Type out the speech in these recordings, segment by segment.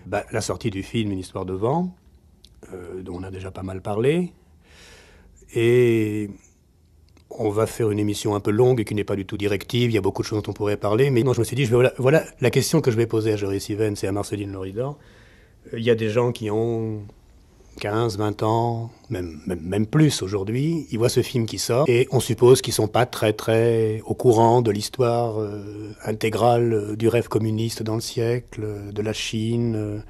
La sortie du film Une histoire de vent, dont on a déjà pas mal parlé, et on va faire une émission un peu longue et qui n'est pas du tout directive, il y a beaucoup de choses dont on pourrait parler, mais non, je me suis dit, voilà la question que je vais poser à Joris Ivens et à Marceline Loridor. Il y a des gens qui ont 15, 20 ans, même plus aujourd'hui, ils voient ce film qui sort et on suppose qu'ils sont pas très au courant de l'histoire intégrale du rêve communiste dans le siècle, de la Chine,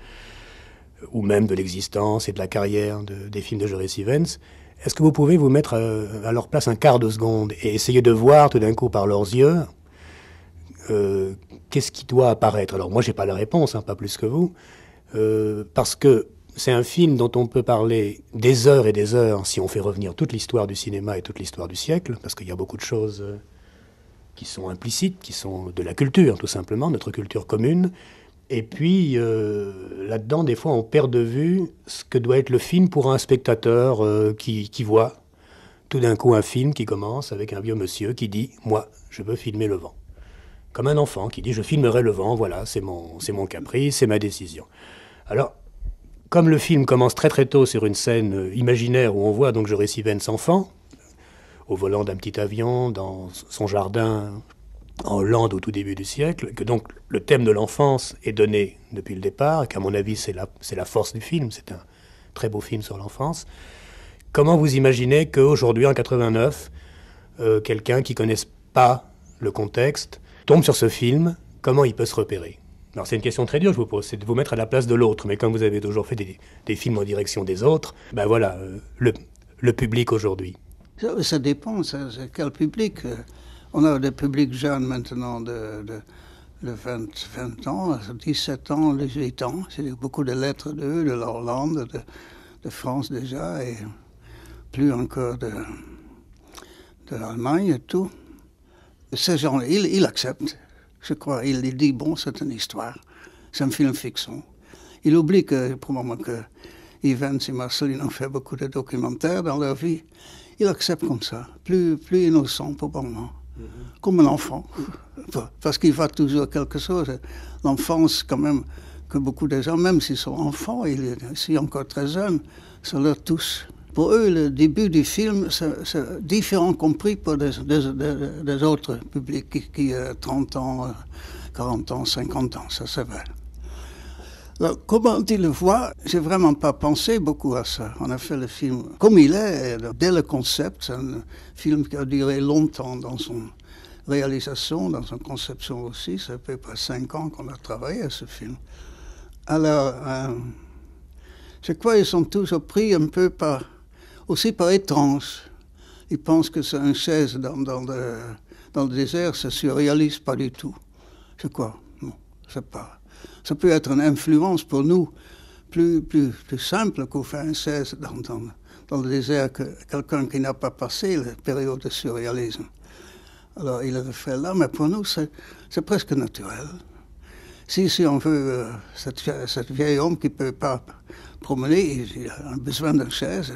ou même de l'existence et de la carrière des films de Joris Ivens. Est-ce que vous pouvez vous mettre à leur place un quart de seconde et essayer de voir tout d'un coup par leurs yeux qu'est-ce qui doit apparaître? Alors moi j'ai pas la réponse, pas plus que vous, parce que c'est un film dont on peut parler des heures et des heures si on fait revenir toute l'histoire du cinéma et toute l'histoire du siècle, parce qu'il y a beaucoup de choses qui sont implicites, qui sont de la culture tout simplement, notre culture commune. Et puis là-dedans, des fois, on perd de vue ce que doit être le film pour un spectateur qui voit tout d'un coup un film qui commence avec un vieux monsieur qui dit « Moi, je veux filmer le vent ». Comme un enfant qui dit « Je filmerai le vent, voilà, c'est mon caprice, c'est ma décision ». Alors, comme le film commence très tôt sur une scène imaginaire où on voit donc Joris Ivens enfant, au volant d'un petit avion, dans son jardin en Hollande au tout début du siècle, que donc le thème de l'enfance est donné depuis le départ, et qu'à mon avis c'est la force du film, c'est un très beau film sur l'enfance. Comment vous imaginez qu'aujourd'hui, en 89, quelqu'un qui ne connaisse pas le contexte tombe sur ce film, comment il peut se repérer? Alors c'est une question très dure, je vous pose, c'est de vous mettre à la place de l'autre, mais comme vous avez toujours fait des films en direction des autres, voilà, le public aujourd'hui. Ça dépend, c'est quel public. On a des publics jeunes maintenant de 20 ans, 17 ans, 18 ans. C'est beaucoup de lettres d'eux, de l'Hollande, de France déjà, et plus encore de l'Allemagne et tout. Ces gens-là, ils acceptent. Je crois, il dit, bon, c'est une histoire, c'est un film fiction. Il oublie que, probablement que Ivens et Marceline ont fait beaucoup de documentaires dans leur vie. Il accepte comme ça, plus innocent, probablement, comme un enfant. Parce qu'il voit toujours quelque chose. L'enfance, quand même, que beaucoup de gens, même s'ils sont enfants, ils sont encore très jeunes, ça leur touche. Pour eux, le début du film, c'est différent compris pour des autres publics qui ont 30 ans, 40 ans, 50 ans, ça c'est vrai. Alors, comment ils le voient, j'ai vraiment pas pensé beaucoup à ça. On a fait le film comme il est, dès le concept. C'est un film qui a duré longtemps dans son réalisation, dans son conception aussi. Ça fait à peu près 5 ans qu'on a travaillé à ce film. Alors, je crois qu'ils sont toujours pris un peu aussi par étrange. Ils pensent que c'est une chaise dans le désert, c'est surréaliste, pas du tout. Je crois, non, c'est pas. Ça peut être une influence pour nous plus simple qu'on fait une chaise dans le désert que quelqu'un qui n'a pas passé la période de surréalisme. Alors il le fait là, mais pour nous c'est presque naturel. Si on veut cet vieil homme qui ne peut pas promener, il a besoin d'une chaise.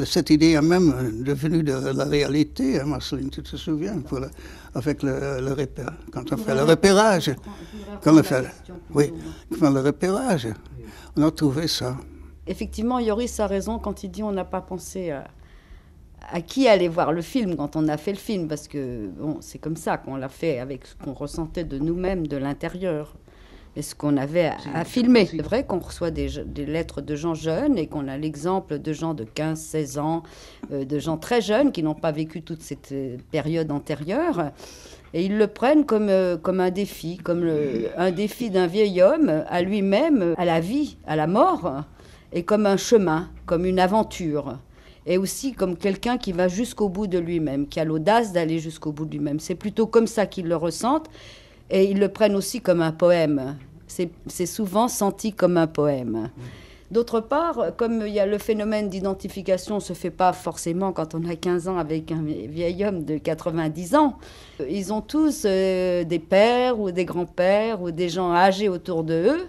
Cette idée est même devenue de la réalité, hein, Marceline, tu te souviens, avec le repère, quand on fait le repérage. Quand on fait le repérage, on a trouvé ça. Effectivement, Joris a raison quand il dit on n'a pas pensé à qui aller voir le film quand on a fait le film, parce que bon, c'est comme ça qu'on l'a fait, avec ce qu'on ressentait de nous-mêmes, de l'intérieur. Et ce qu'on avait à filmer. C'est vrai qu'on reçoit des lettres de gens jeunes et qu'on a l'exemple de gens de 15, 16 ans, de gens très jeunes qui n'ont pas vécu toute cette période antérieure. Et ils le prennent comme un défi, un défi d'un vieil homme à lui-même, à la vie, à la mort, et comme un chemin, comme une aventure. Et aussi comme quelqu'un qui va jusqu'au bout de lui-même, qui a l'audace d'aller jusqu'au bout de lui-même. C'est plutôt comme ça qu'ils le ressentent. Et ils le prennent aussi comme un poème. C'est souvent senti comme un poème. D'autre part, comme il y a le phénomène d'identification ne se fait pas forcément quand on a 15 ans avec un vieil homme de 90 ans, ils ont tous des pères ou des grands-pères ou des gens âgés autour d'eux.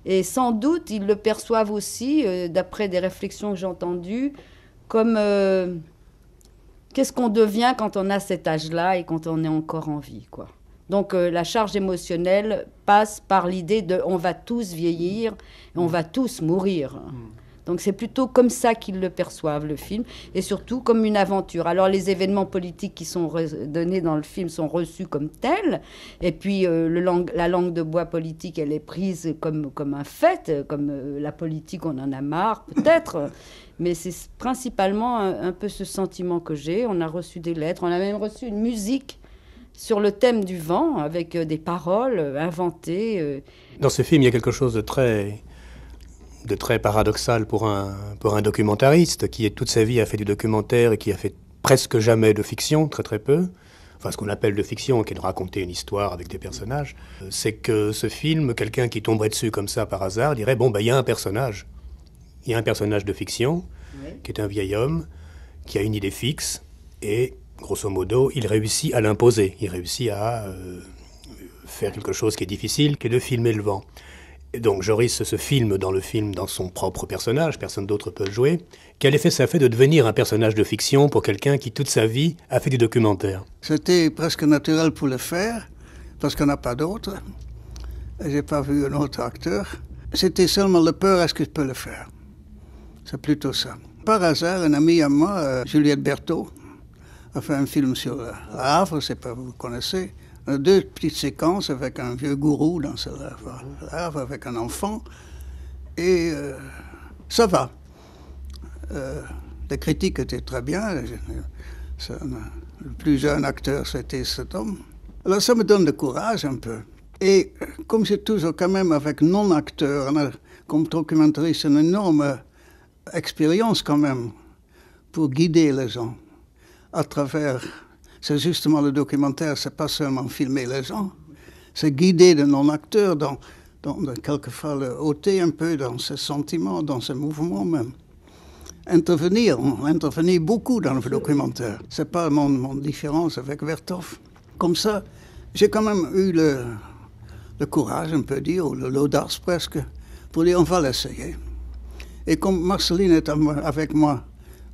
Et sans doute, ils le perçoivent aussi, d'après des réflexions que j'ai entendues, comme qu'est-ce qu'on devient quand on a cet âge-là et quand on est encore en vie, quoi. Donc la charge émotionnelle passe par l'idée de on va tous vieillir, et on va tous mourir. Donc c'est plutôt comme ça qu'ils le perçoivent, le film, et surtout comme une aventure. Alors les événements politiques qui sont donnés dans le film sont reçus comme tels, et puis la langue de bois politique, elle est prise comme un fait, comme la politique, on en a marre peut-être, mais c'est principalement un peu ce sentiment que j'ai. On a reçu des lettres, on a même reçu une musique sur le thème du vent, avec des paroles inventées. Dans ce film, il y a quelque chose de très paradoxal pour un documentariste qui, toute sa vie, a fait du documentaire et qui a fait presque jamais de fiction, très très peu. Enfin, ce qu'on appelle de fiction, qui est de raconter une histoire avec des personnages. C'est que ce film, quelqu'un qui tomberait dessus comme ça par hasard, dirait, bon, il y a un personnage. Il y a un personnage de fiction, qui est un vieil homme, qui a une idée fixe, et, grosso modo, il réussit à l'imposer. Il réussit à faire quelque chose qui est difficile, qui est de filmer le vent. Et donc Joris se filme dans son propre personnage, personne d'autre peut le jouer. Quel effet ça fait de devenir un personnage de fiction pour quelqu'un qui toute sa vie a fait du documentaire? C'était presque naturel pour le faire, parce qu'on n'a pas d'autre. J'ai pas vu un autre acteur. C'était seulement la peur, est-ce que je peux le faire? C'est plutôt ça. Par hasard, un ami à moi, Juliette Berthaud, a fait un film sur le Havre, je ne sais pas, vous connaissez. Deux petites séquences avec un vieux gourou dans ce Havre, avec un enfant. Et ça va. Les critiques étaient très bien. Le plus jeune acteur, c'était cet homme. Alors ça me donne du courage un peu. Et comme j'ai toujours quand même avec non-acteurs, comme documentariste, une énorme expérience quand même pour guider les gens à travers... C'est justement le documentaire, c'est pas seulement filmer les gens, c'est guider de non-acteurs, dans quelquefois le ôter un peu dans ses sentiments, dans ses mouvements même. Intervenir, on intervenit beaucoup dans le documentaire. C'est pas mon différence avec Vertov. Comme ça, j'ai quand même eu le courage, on peut dire, ou l'audace presque, pour dire on va l'essayer. Et comme Marceline est avec moi,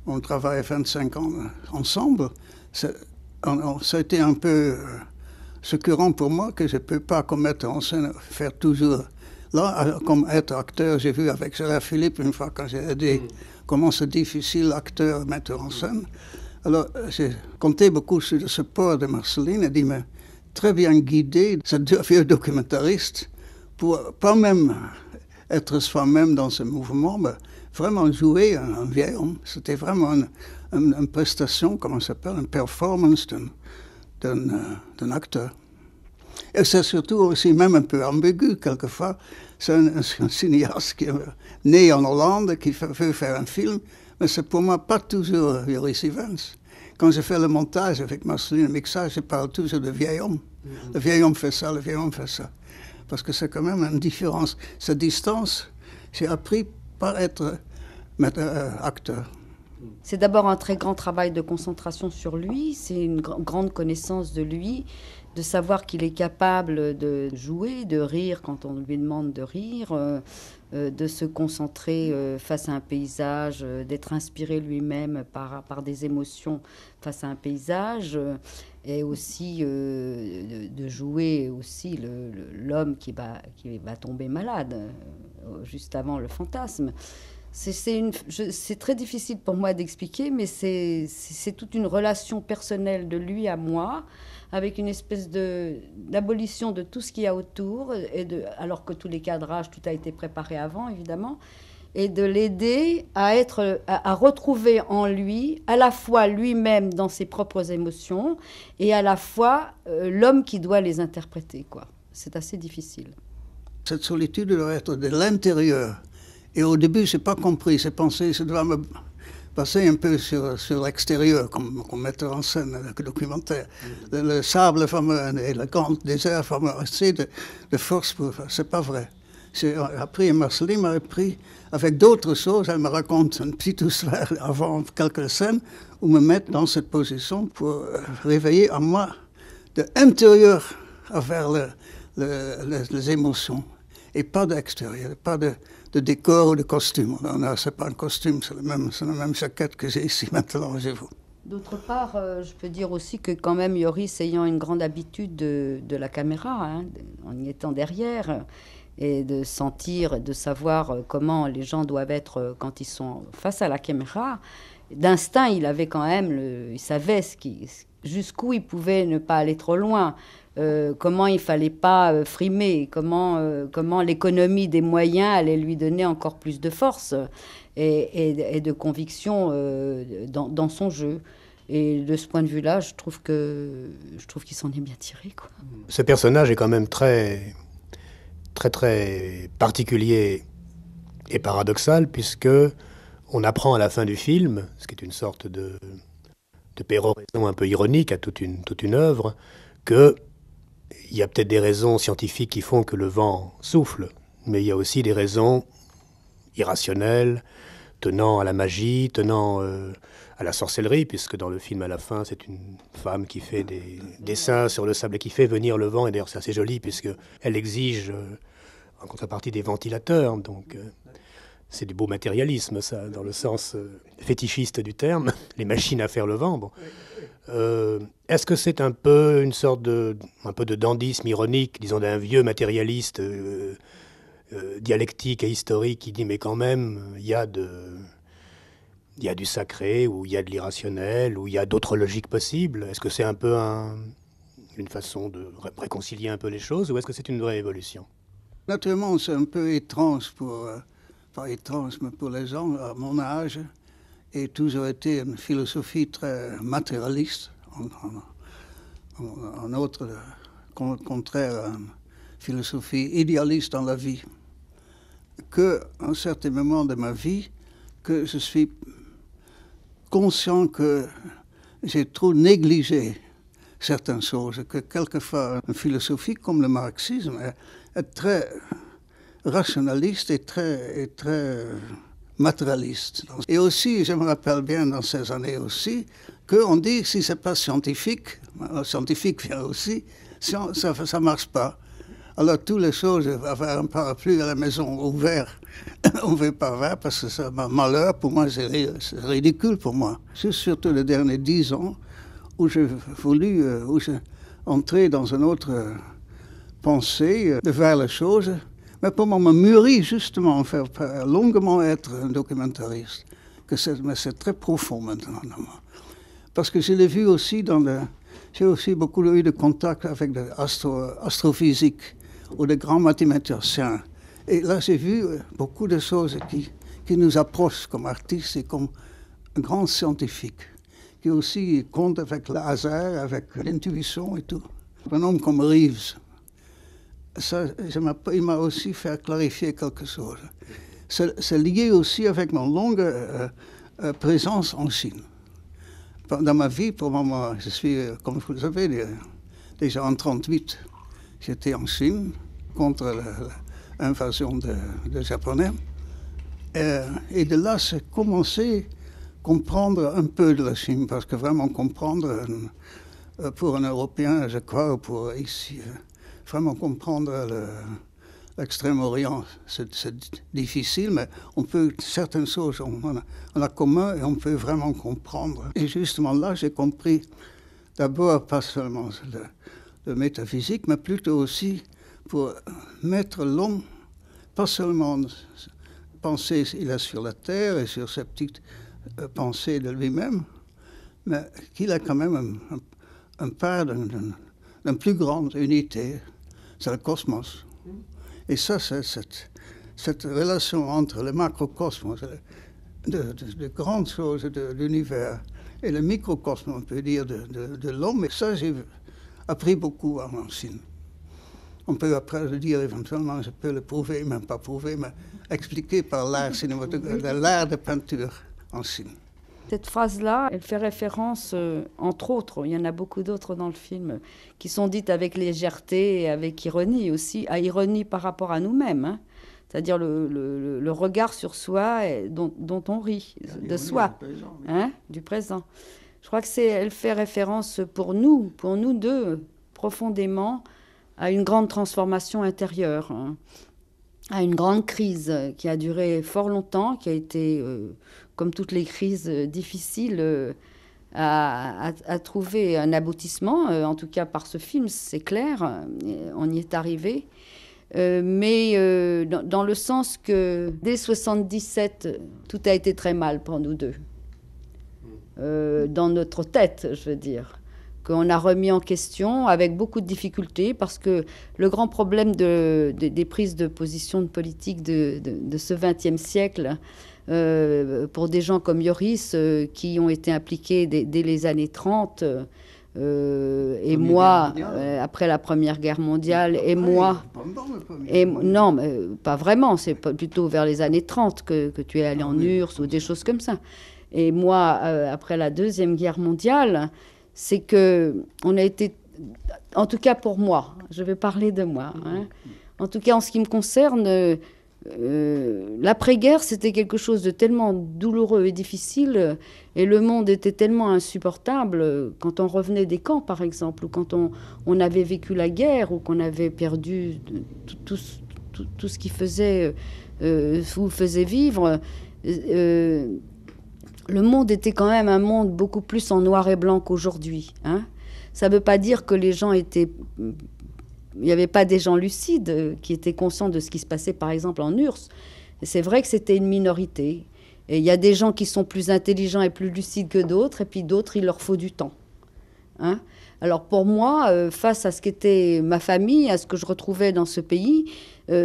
on travaille 25 ans ensemble, ça a été un peu secourant pour moi que je ne peux pas, comme metteur en scène, faire toujours. Là, comme être acteur, j'ai vu avec Gérard Philippe une fois quand j'ai aidé comment c'est difficile acteur, metteur en scène. Alors, j'ai compté beaucoup sur le support de Marceline et dit, mais très bien guidé, ce vieux documentariste, pour pas même être soi-même dans ce mouvement, mais vraiment jouer un vieil homme. C'était vraiment une prestation, comment ça s'appelle, une performance d'un acteur. Et c'est surtout aussi même un peu ambigu, quelquefois. C'est un cinéaste qui est né en Hollande, qui veut faire un film, mais c'est pour moi pas toujours Joris Ivens. Quand je fais le montage avec Marceline, le mixage, je parle toujours de vieil homme. Le vieil homme fait ça, le vieil homme fait ça. Parce que c'est quand même une différence. Cette distance, j'ai appris par être acteur. C'est d'abord un très grand travail de concentration sur lui, c'est une grande connaissance de lui, de savoir qu'il est capable de jouer, de rire quand on lui demande de rire, de se concentrer face à un paysage, d'être inspiré lui-même par des émotions face à un paysage, et aussi de jouer aussi l'homme qui va tomber malade, juste avant le fantasme. C'est très difficile pour moi d'expliquer, mais c'est toute une relation personnelle de lui à moi, avec une espèce d'abolition de tout ce qu'il y a autour, alors que tous les cadrages, tout a été préparé avant, évidemment, et de l'aider à retrouver en lui, à la fois lui-même dans ses propres émotions, et à la fois l'homme qui doit les interpréter, quoi. C'est assez difficile. Cette solitude doit être de l'intérieur. Et au début, je n'ai pas compris, j'ai pensé, ça doit me passer un peu sur l'extérieur, comme metteur en scène, le documentaire. Le sable fameux et le grand désert fameux, assez de force pour faire. C'est pas vrai. J'ai appris, Marceline m'a appris, avec d'autres choses, elle me raconte une petite histoire avant quelques scènes, où me mettre dans cette position pour réveiller en moi de l'intérieur vers les émotions. Et pas d'extérieur, pas de décor ou de costume. Non, c'est pas un costume, c'est la même jaquette que j'ai ici maintenant chez vous. D'autre part, je peux dire aussi que quand même Yoris ayant une grande habitude de la caméra, hein, en y étant derrière, et de sentir, de savoir comment les gens doivent être quand ils sont face à la caméra, d'instinct, il avait quand même, il savait jusqu'où il pouvait ne pas aller trop loin, comment il fallait pas frimer, comment l'économie des moyens allait lui donner encore plus de force et de conviction dans son jeu. Et de ce point de vue-là, je trouve qu'il s'en est bien tiré, quoi. Ce personnage est quand même très, très, très particulier et paradoxal, puisque on apprend à la fin du film, ce qui est une sorte de péroraison un peu ironique à toute une œuvre, qu'il y a peut-être des raisons scientifiques qui font que le vent souffle, mais il y a aussi des raisons irrationnelles, tenant à la magie, tenant à la sorcellerie, puisque dans le film, à la fin, c'est une femme qui fait des dessins sur le sable et qui fait venir le vent. Et d'ailleurs, c'est assez joli, puisqu'elle exige, en contrepartie, des ventilateurs. Donc, c'est du beau matérialisme, ça, dans le sens fétichiste du terme. Les machines à faire le vent. Bon. Est-ce que c'est un peu une sorte un peu de dandysme ironique, disons, d'un vieux matérialiste dialectique et historique qui dit, mais quand même, il y a du sacré, ou il y a de l'irrationnel, ou il y a d'autres logiques possibles? Est-ce que c'est un peu une façon de réconcilier un peu les choses, ou est-ce que c'est une vraie évolution? Naturellement, c'est un peu étrange pas étrange, mais pour les gens à mon âge, et toujours été une philosophie très matérialiste, en autre contraire, une philosophie idéaliste dans la vie, qu'à un certain moment de ma vie, que je suis conscient que j'ai trop négligé certaines choses, que quelquefois une philosophie comme le marxisme est très rationaliste et très matérialiste. Et aussi, je me rappelle bien dans ces années aussi, qu'on dit si c'est pas scientifique, le scientifique vient aussi, ça ne marche pas. Alors, toutes les choses, avoir un parapluie à la maison ouvert, on ne veut pas voir parce que c'est un malheur. Pour moi, c'est ridicule pour moi. C'est surtout les derniers 10 ans où j'ai voulu entrer dans une autre pensée, de voir les choses. Mais pour moi, me mûri justement, faire longuement être un documentariste. Mais c'est très profond maintenant. Parce que je l'ai vu aussi j'ai aussi beaucoup eu de contact avec l'astrophysique ou des grands mathématiciens. Et là, j'ai vu beaucoup de choses qui nous approchent comme artistes et comme grands scientifiques, qui aussi comptent avec le hasard, avec l'intuition et tout. Un homme comme Reeves, il m'a aussi fait clarifier quelque chose. C'est lié aussi avec mon longue présence en Chine. Dans ma vie, pour le moment, je suis, comme vous le savez, déjà en 1938, j'étais en Chine contre l'invasion des Japonais. Et de là, j'ai commencé à comprendre un peu de la Chine, parce que vraiment comprendre, pour un Européen, je crois, ou pour ici, vraiment comprendre l'Extrême-Orient, c'est difficile, mais on peut, certaines choses, on a commun et on peut vraiment comprendre. Et justement là, j'ai compris d'abord pas seulement le métaphysique, mais plutôt aussi pour mettre l'homme, pas seulement penser il est sur la terre et sur ses petites pensées de lui-même, mais qu'il a quand même un part d'une plus grande unité, c'est le cosmos. Et ça, c'est cette relation entre le macrocosmos, de grandes choses de l'univers, et le microcosmos, on peut dire, de l'homme. Et ça, j'ai appris beaucoup en Chine. On peut après le dire éventuellement, je peux le prouver, même pas prouver, mais expliquer par l'art cinématographique, l'art de peinture en Chine. Cette phrase-là, elle fait référence, entre autres, il y en a beaucoup d'autres dans le film, qui sont dites avec légèreté et avec ironie aussi, à ironie par rapport à nous-mêmes, hein. C'est-à-dire le regard sur soi dont on rit, de soi, hein, du présent. Je crois elle fait référence pour nous deux, profondément, à une grande transformation intérieure, hein, à une grande crise qui a duré fort longtemps, qui a été, comme toutes les crises difficiles, à trouver un aboutissement. En tout cas, par ce film, c'est clair, on y est arrivé. Mais dans le sens que dès 77, tout a été très mal pour nous deux. Dans notre tête, je veux dire. Qu'on a remis en question avec beaucoup de difficultés, parce que le grand problème des prises de position de politique de ce XXe siècle, pour des gens comme Yoris, qui ont été impliqués dès les années 30, et moi, après la Première Guerre mondiale, et moi... non, mais pas vraiment, c'est plutôt vers les années 30 que tu es allé en URSS ou des choses comme ça. Et moi, après la Deuxième Guerre mondiale, c'est que on a été, en tout cas pour moi, je vais parler de moi, hein, en tout cas en ce qui me concerne, l'après-guerre, c'était quelque chose de tellement douloureux et difficile, et le monde était tellement insupportable, quand on revenait des camps, par exemple, ou quand on avait vécu la guerre, ou qu'on avait perdu tout ce qui vous faisait vivre. Le monde était quand même un monde beaucoup plus en noir et blanc qu'aujourd'hui. Hein. Ça ne veut pas dire que les gens étaient... Il n'y avait pas des gens lucides qui étaient conscients de ce qui se passait, par exemple, en URSS. C'est vrai que c'était une minorité. Et il y a des gens qui sont plus intelligents et plus lucides que d'autres, et puis d'autres, il leur faut du temps. Hein. Alors pour moi, face à ce qu'était ma famille, à ce que je retrouvais dans ce pays,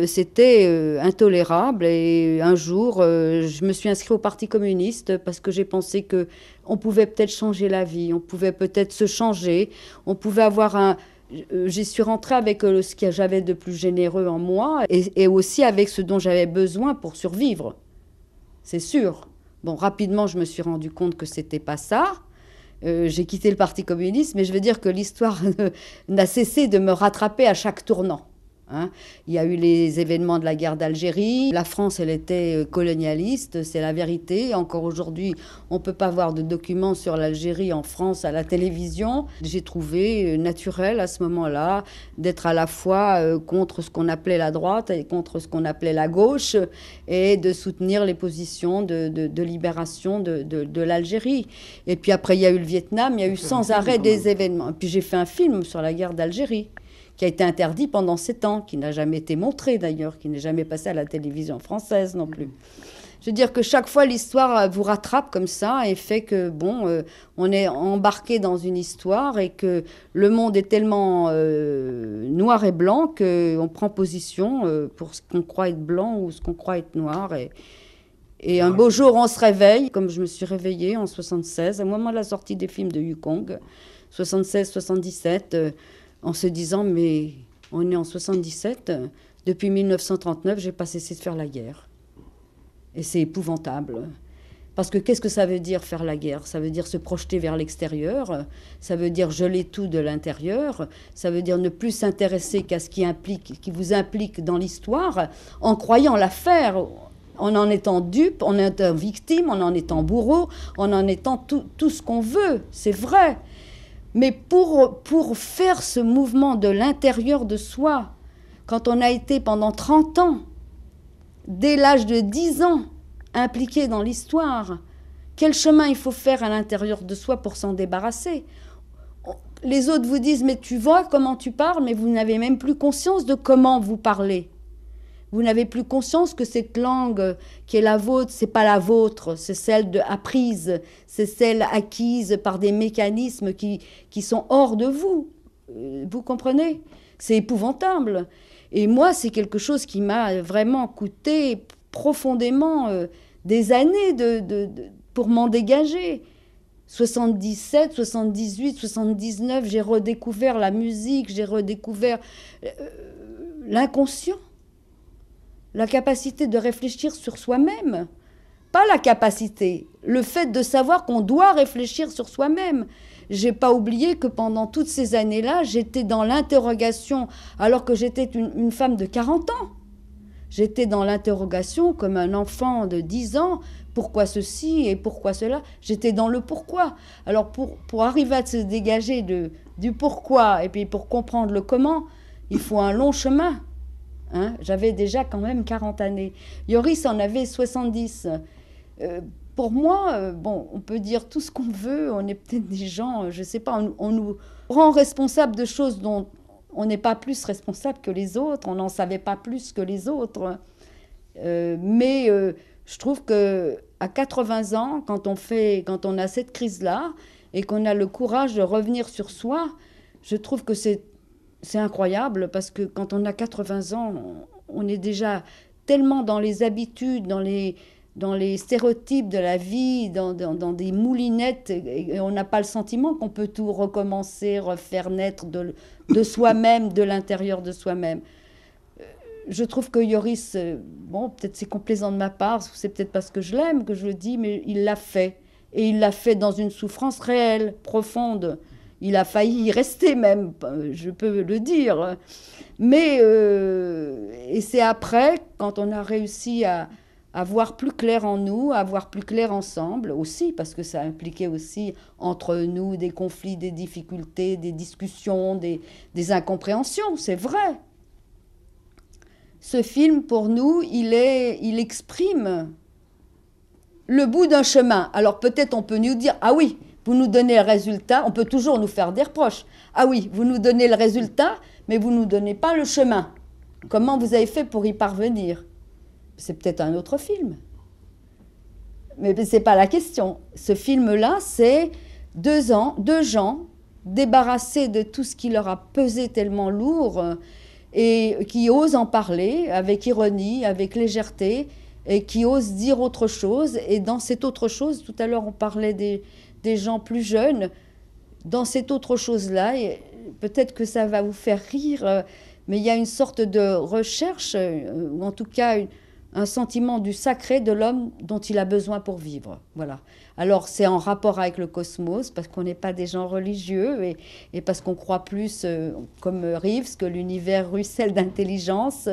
c'était intolérable. Et un jour, je me suis inscrite au Parti communiste parce que j'ai pensé qu'on pouvait peut-être changer la vie, on pouvait peut-être se changer, on pouvait avoir un... J'y suis rentrée avec ce que j'avais de plus généreux en moi et aussi avec ce dont j'avais besoin pour survivre. C'est sûr. Bon, rapidement, je me suis rendu compte que c'était pas ça. J'ai quitté le Parti communiste, mais je veux dire que l'histoire n'a cessé de me rattraper à chaque tournant. Hein. Il y a eu les événements de la guerre d'Algérie. La France, elle était colonialiste, c'est la vérité. Encore aujourd'hui, on ne peut pas voir de documents sur l'Algérie en France à la télévision. J'ai trouvé naturel à ce moment-là d'être à la fois contre ce qu'on appelait la droite et contre ce qu'on appelait la gauche et de soutenir les positions de libération de l'Algérie. Et puis après, il y a eu le Vietnam, il y a eu sans arrêt des événements. Et puis j'ai fait un film sur la guerre d'Algérie, qui a été interdit pendant 7 ans, qui n'a jamais été montré d'ailleurs, qui n'est jamais passé à la télévision française non plus. Je veux dire que chaque fois, l'histoire vous rattrape comme ça et fait que, bon, on est embarqué dans une histoire et que le monde est tellement noir et blanc qu'on prend position pour ce qu'on croit être blanc ou ce qu'on croit être noir. Et un beau jour, on se réveille, comme je me suis réveillée en 76, au moment de la sortie des films de Yukong, 76-77, en se disant, mais on est en 77, depuis 1939, j'ai pas cessé de faire la guerre. Et c'est épouvantable. Parce que qu'est-ce que ça veut dire faire la guerre? Ça veut dire se projeter vers l'extérieur, ça veut dire geler tout de l'intérieur, ça veut dire ne plus s'intéresser qu'à ce qui vous implique dans l'histoire, en croyant la faire, en étant dupe, en étant victime, en étant bourreau, en étant tout ce qu'on veut, c'est vrai. Mais pour faire ce mouvement de l'intérieur de soi, quand on a été pendant 30 ans, dès l'âge de 10 ans, impliqué dans l'histoire, quel chemin il faut faire à l'intérieur de soi pour s'en débarrasser? Les autres vous disent, mais tu vois comment tu parles, mais vous n'avez même plus conscience de comment vous parlez. Vous n'avez plus conscience que cette langue qui est la vôtre, c'est pas la vôtre, c'est celle apprise, c'est celle acquise par des mécanismes qui sont hors de vous. Vous comprenez? C'est épouvantable. Et moi, c'est quelque chose qui m'a vraiment coûté profondément des années pour m'en dégager. 77, 78, 79, j'ai redécouvert la musique, j'ai redécouvert l'inconscient. La capacité de réfléchir sur soi-même. Pas la capacité, le fait de savoir qu'on doit réfléchir sur soi-même. J'ai pas oublié que pendant toutes ces années-là, j'étais dans l'interrogation, alors que j'étais une femme de 40 ans. J'étais dans l'interrogation comme un enfant de 10 ans. Pourquoi ceci et pourquoi cela? J'étais dans le pourquoi. Alors pour arriver à se dégager du pourquoi et puis pour comprendre le comment, il faut un long chemin. Hein, j'avais déjà quand même 40 années. Yoris en avait 70. Pour moi, bon, on peut dire tout ce qu'on veut, on est peut-être des gens, je ne sais pas, on nous rend responsables de choses dont on n'est pas plus responsable que les autres, on n'en savait pas plus que les autres. Mais je trouve qu'à 80 ans, quand on a cette crise-là et qu'on a le courage de revenir sur soi, je trouve que c'est incroyable parce que quand on a 80 ans, on est déjà tellement dans les habitudes, dans les stéréotypes de la vie, dans des moulinettes, et on n'a pas le sentiment qu'on peut tout recommencer, refaire naître de soi-même, de l'intérieur de soi-même. Je trouve que Yoris, bon, peut-être c'est complaisant de ma part, c'est peut-être parce que je l'aime que je le dis, mais il l'a fait. Et il l'a fait dans une souffrance réelle, profonde. Il a failli y rester même, je peux le dire. Mais, et c'est après, quand on a réussi à voir plus clair en nous, à voir plus clair ensemble aussi, parce que ça impliquait aussi entre nous des conflits, des difficultés, des discussions, des incompréhensions, c'est vrai. Ce film, pour nous, il exprime le bout d'un chemin. Alors peut-être on peut nous dire, ah oui, vous nous donnez le résultat, on peut toujours nous faire des reproches. Ah oui, vous nous donnez le résultat, mais vous ne nous donnez pas le chemin. Comment vous avez fait pour y parvenir? C'est peut-être un autre film. Mais ce n'est pas la question. Ce film-là, c'est deux gens débarrassés de tout ce qui leur a pesé tellement lourd et qui osent en parler avec ironie, avec légèreté, et qui osent dire autre chose. Et dans cette autre chose, tout à l'heure on parlait des gens plus jeunes, dans cette autre chose-là, peut-être que ça va vous faire rire, mais il y a une sorte de recherche, ou en tout cas un sentiment du sacré de l'homme dont il a besoin pour vivre. Voilà. Alors c'est en rapport avec le cosmos, parce qu'on n'est pas des gens religieux, et parce qu'on croit plus, comme Reeves, que l'univers ruisselle d'intelligence,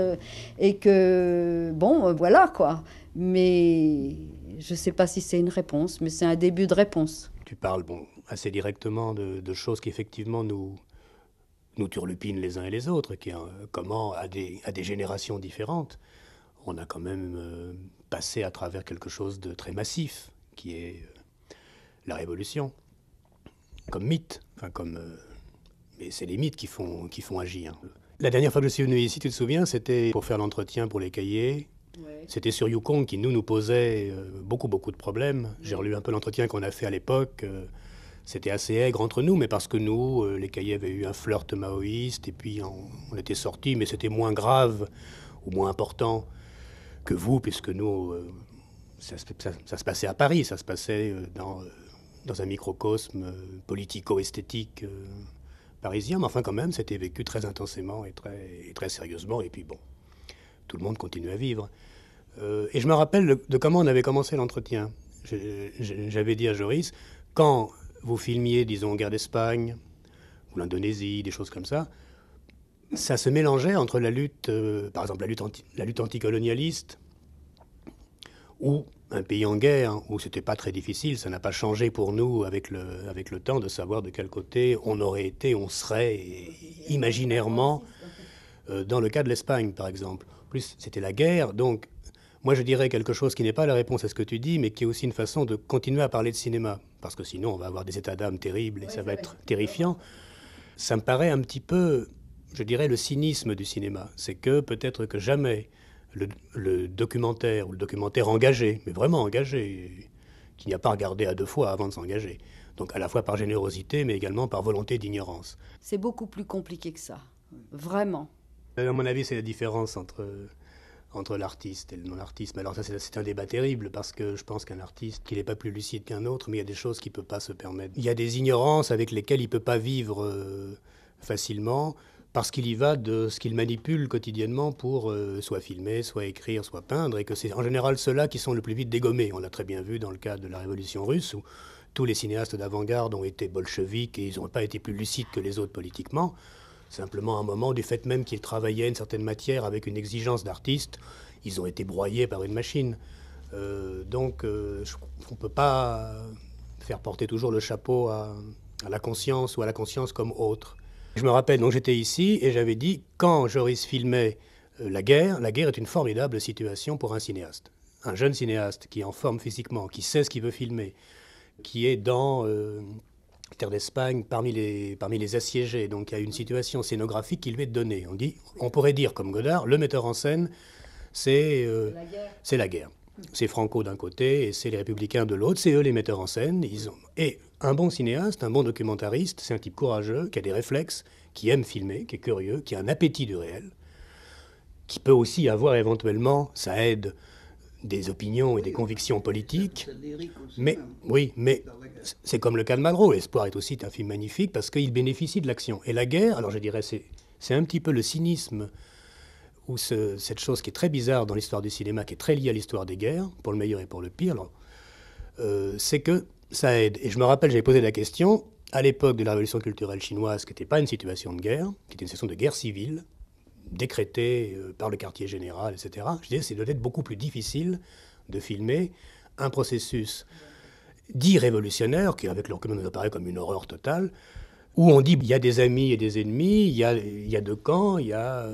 et que, bon, voilà quoi. Mais je ne sais pas si c'est une réponse, mais c'est un début de réponse. Tu parles assez directement de choses qui effectivement nous turlupinent les uns et les autres, comment à des générations différentes, on a quand même passé à travers quelque chose de très massif, qui est la Révolution, comme mythe. Mais c'est les mythes qui font agir. La dernière fois que je suis venu ici, tu te souviens, c'était pour faire l'entretien pour les cahiers. Ouais. C'était sur Yukon qui nous posait beaucoup de problèmes. J'ai relu un peu l'entretien qu'on a fait à l'époque. C'était assez aigre entre nous, mais parce que nous, les cahiers avaient eu un flirt maoïste, et puis on était sortis, mais c'était moins grave ou moins important que vous, puisque nous, ça se passait à Paris, ça se passait dans un microcosme politico-esthétique parisien, mais enfin quand même, c'était vécu très intensément et très sérieusement, et puis bon, tout le monde continue à vivre. Et je me rappelle de comment on avait commencé l'entretien. J'avais dit à Joris, quand vous filmiez, disons, Guerre d'Espagne, ou l'Indonésie, des choses comme ça se mélangeait entre la lutte, par exemple la lutte anticolonialiste, ou un pays en guerre, où c'était pas très difficile, ça n'a pas changé pour nous avec le temps de savoir de quel côté on aurait été, on serait imaginairement, dans le cas de l'Espagne par exemple. En plus, c'était la guerre, donc moi je dirais quelque chose qui n'est pas la réponse à ce que tu dis, mais qui est aussi une façon de continuer à parler de cinéma, parce que sinon on va avoir des états d'âme terribles et ça va être terrifiant. Ça me paraît un petit peu, je dirais, le cynisme du cinéma. C'est que peut-être que jamais le documentaire, ou le documentaire engagé, mais vraiment engagé, qui n'y a pas regardé à deux fois avant de s'engager, donc à la fois par générosité, mais également par volonté d'ignorance. C'est beaucoup plus compliqué que ça, vraiment. À mon avis, c'est la différence entre l'artiste et le non-artiste. Alors ça, c'est un débat terrible, parce que je pense qu'un artiste, qu'il n'est pas plus lucide qu'un autre, mais il y a des choses qu'il ne peut pas se permettre. Il y a des ignorances avec lesquelles il ne peut pas vivre facilement, parce qu'il y va de ce qu'il manipule quotidiennement pour soit filmer, soit écrire, soit peindre, et que c'est en général ceux-là qui sont le plus vite dégommés. On l'a très bien vu dans le cas de la Révolution russe, où tous les cinéastes d'avant-garde ont été bolcheviques et ils n'ont pas été plus lucides que les autres politiquement. Simplement, à un moment, du fait même qu'ils travaillaient une certaine matière avec une exigence d'artiste, ils ont été broyés par une machine. Donc, on ne peut pas faire porter toujours le chapeau à la conscience ou à la conscience comme autre. Je me rappelle, donc j'étais ici et j'avais dit, quand Joris filmait la guerre est une formidable situation pour un cinéaste. un jeune cinéaste qui est en forme physiquement, qui sait ce qu'il veut filmer, qui est dans Terre d'Espagne parmi les assiégés, donc il y a une situation scénographique qui lui est donnée. On pourrait dire, comme Godard, le metteur en scène, c'est la guerre. C'est Franco d'un côté et c'est les Républicains de l'autre, c'est eux les metteurs en scène. Et un bon cinéaste, un bon documentariste, c'est un type courageux, qui a des réflexes, qui aime filmer, qui est curieux, qui a un appétit du réel, qui peut aussi avoir éventuellement, ça aide, des opinions et des convictions politiques. Mais oui, mais c'est comme le cas de Malraux. L'Espoir est aussi un film magnifique parce qu'il bénéficie de l'action. Et la guerre, alors je dirais, c'est un petit peu le cynisme ou cette chose qui est très bizarre dans l'histoire du cinéma, qui est très liée à l'histoire des guerres, pour le meilleur et pour le pire, c'est que ça aide. Et je me rappelle, j'avais posé la question, à l'époque de la révolution culturelle chinoise, qui n'était pas une situation de guerre, qui était une situation de guerre civile, décrétée par le quartier général, etc. Je disais, c'est peut-être beaucoup plus difficile de filmer un processus dit révolutionnaire, qui avec le recul nous apparaît comme une horreur totale, où on dit il y a des amis et des ennemis, il y a deux camps, il y a